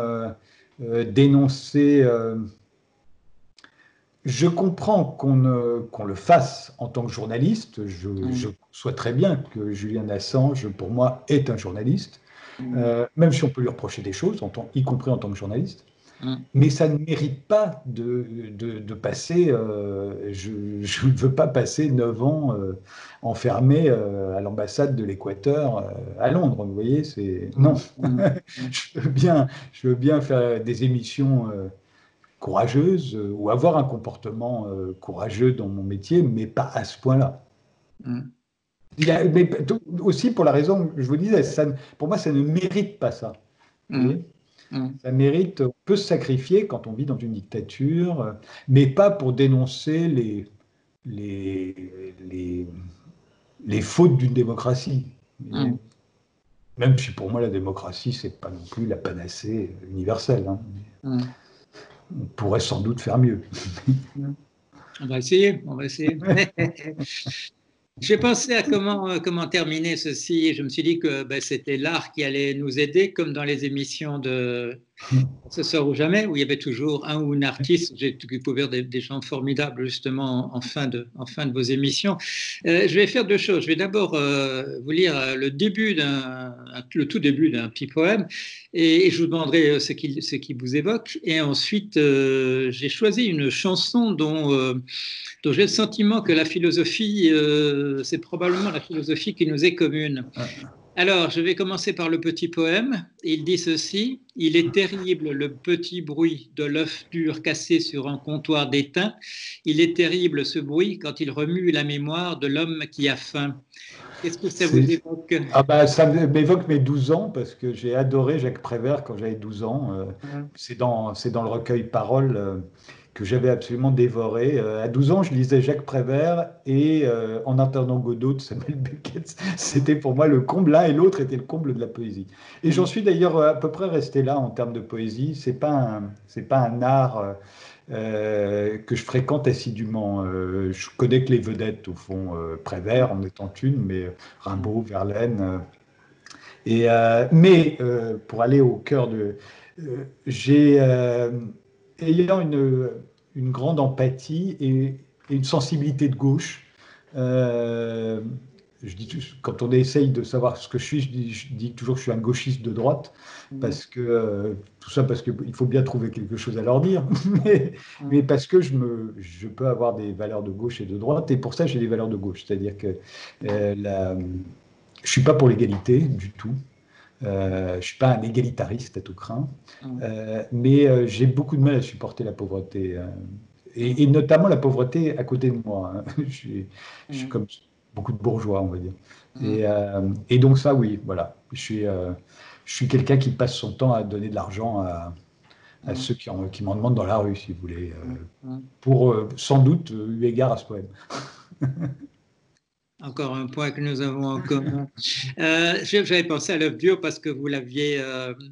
dénoncer... je comprends qu'on le fasse en tant que journaliste. Je conçois très bien que Julian Assange, pour moi, est un journaliste, même si on peut lui reprocher des choses, y compris en tant que journaliste. Mais ça ne mérite pas de passer, je ne veux pas passer 9 ans enfermé à l'ambassade de l'Équateur à Londres, vous voyez, non. Je veux bien faire des émissions courageuse ou avoir un comportement courageux dans mon métier, mais pas à ce point-là. Mais aussi pour la raison, je vous disais, pour moi, ça ne mérite pas ça. Vous voyez, ça mérite, on peut se sacrifier quand on vit dans une dictature, mais pas pour dénoncer les fautes d'une démocratie. Même si pour moi, la démocratie, c'est pas non plus la panacée universelle. On pourrait sans doute faire mieux. On va essayer, on va essayer. J'ai pensé à comment terminer ceci. Je me suis dit que c'était l'art qui allait nous aider, comme dans les émissions de Ce soir ou jamais, où il y avait toujours un ou une artiste. J'ai découvert des gens formidables justement en fin de vos émissions. Je vais faire 2 choses. Je vais d'abord vous lire le tout début d'un petit poème, et je vous demanderai ce qui vous évoque. Et ensuite, j'ai choisi une chanson dont j'ai le sentiment que la philosophie, c'est probablement la philosophie qui nous est commune. Alors, je vais commencer par le petit poème. Il dit ceci: il est terrible le petit bruit de l'œuf dur cassé sur un comptoir d'étain. Il est terrible ce bruit quand il remue la mémoire de l'homme qui a faim. Qu'est-ce que ça vous évoque? Ça m'évoque mes 12 ans, parce que j'ai adoré Jacques Prévert quand j'avais 12 ans. C'est dans le recueil Paroles que j'avais absolument dévoré. À 12 ans, je lisais Jacques Prévert et En attendant Godot de Samuel Beckett. C'était pour moi le comble, l'un et l'autre était le comble de la poésie. Et j'en suis d'ailleurs à peu près resté là en termes de poésie. C'est pas un art que je fréquente assidûment. Je connais que les vedettes, au fond, Prévert en étant une, mais Rimbaud, Verlaine. Mais pour aller au cœur ayant une grande empathie et une sensibilité de gauche, quand on essaye de savoir ce que je dis toujours que je suis un gauchiste de droite, parce que tout ça parce qu'il faut bien trouver quelque chose à leur dire, mais parce que je peux avoir des valeurs de gauche et de droite, et pour ça j'ai des valeurs de gauche, c'est-à-dire que je suis pas pour l'égalité du tout. Je suis pas un égalitariste à tout craint, mais j'ai beaucoup de mal à supporter la pauvreté, et notamment la pauvreté à côté de moi. Je suis comme beaucoup de bourgeois, on va dire. Et donc ça, oui, voilà. Je suis quelqu'un qui passe son temps à donner de l'argent à ceux qui m'en demandent dans la rue, si vous voulez, pour sans doute eu égard à ce poème. Encore un point que nous avons en commun. J'avais pensé à l'œuf dur parce que vous l'aviez...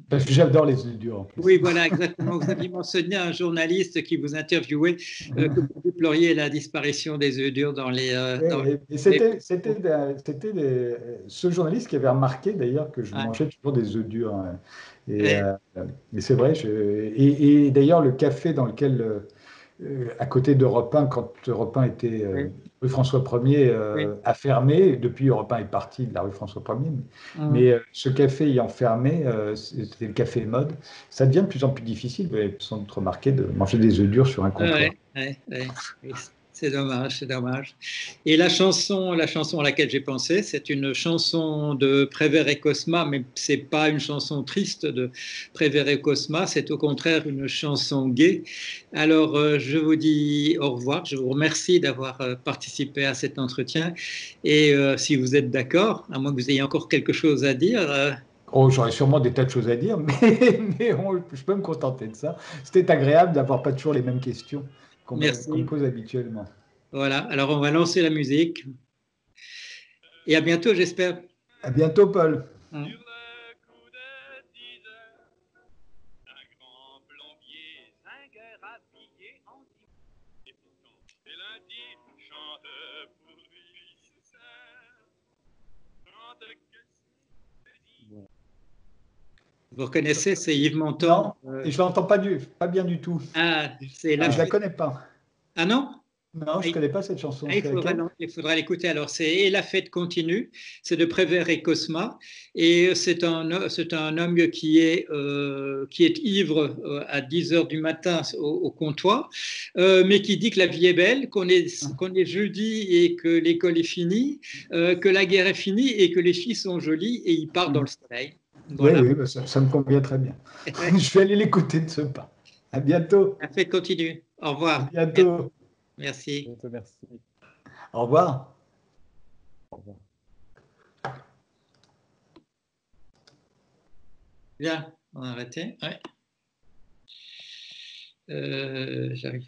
Parce que j'adore les œufs durs en plus. Oui, voilà, exactement. Vous aviez mentionné un journaliste qui vous interviewait, que vous déploriez la disparition des œufs durs dans les... C'était ce journaliste qui avait remarqué d'ailleurs que je mangeais toujours des œufs durs. Et c'est vrai. Et d'ailleurs, le café dans lequel... à côté d'Europe 1, quand Europe 1 était rue François 1er, a fermé. Depuis, Europe 1 est parti de la rue François 1er. Mais ce café ayant fermé, c'était le café Mode. Ça devient de plus en plus difficile, vous avez sans doute remarqué, de manger des œufs durs sur un comptoir. Oui. C'est dommage, c'est dommage. Et la chanson à laquelle j'ai pensé, c'est une chanson de Prévert et Cosma, mais c'est pas une chanson triste de Prévert et Cosma, c'est au contraire une chanson gaie. Alors, je vous dis au revoir, je vous remercie d'avoir participé à cet entretien. Et si vous êtes d'accord, à moins que vous ayez encore quelque chose à dire. Oh, j'aurais sûrement des tas de choses à dire, mais je peux me contenter de ça. C'était agréable d'avoir pas toujours les mêmes questions qu'on me pose habituellement. Voilà, alors on va lancer la musique. Et à bientôt, j'espère. À bientôt, Paul. Vous reconnaissez, c'est Yves Montand. Non, et je l'entends pas bien du tout. Ah, c'est la Je la fête. connais pas. Ah non? Non, je connais pas cette chanson. Ah, C'est laquelle? il faudra l'écouter. Alors, c'est Et la fête continue. C'est de Prévert et Cosma. Et c'est un homme qui est ivre à 10 heures du matin au comptoir, mais qui dit que la vie est belle, qu'on est jeudi et que l'école est finie, que la guerre est finie et que les filles sont jolies et il part dans le soleil. Oui, Voilà. oui, bah, ça me convient très bien. Je vais aller l'écouter de ce pas. À bientôt. La fête continue. Au À revoir. bientôt. Merci. Merci. Au revoir. Au revoir. Bien, on a arrêté. Ouais. J'arrive.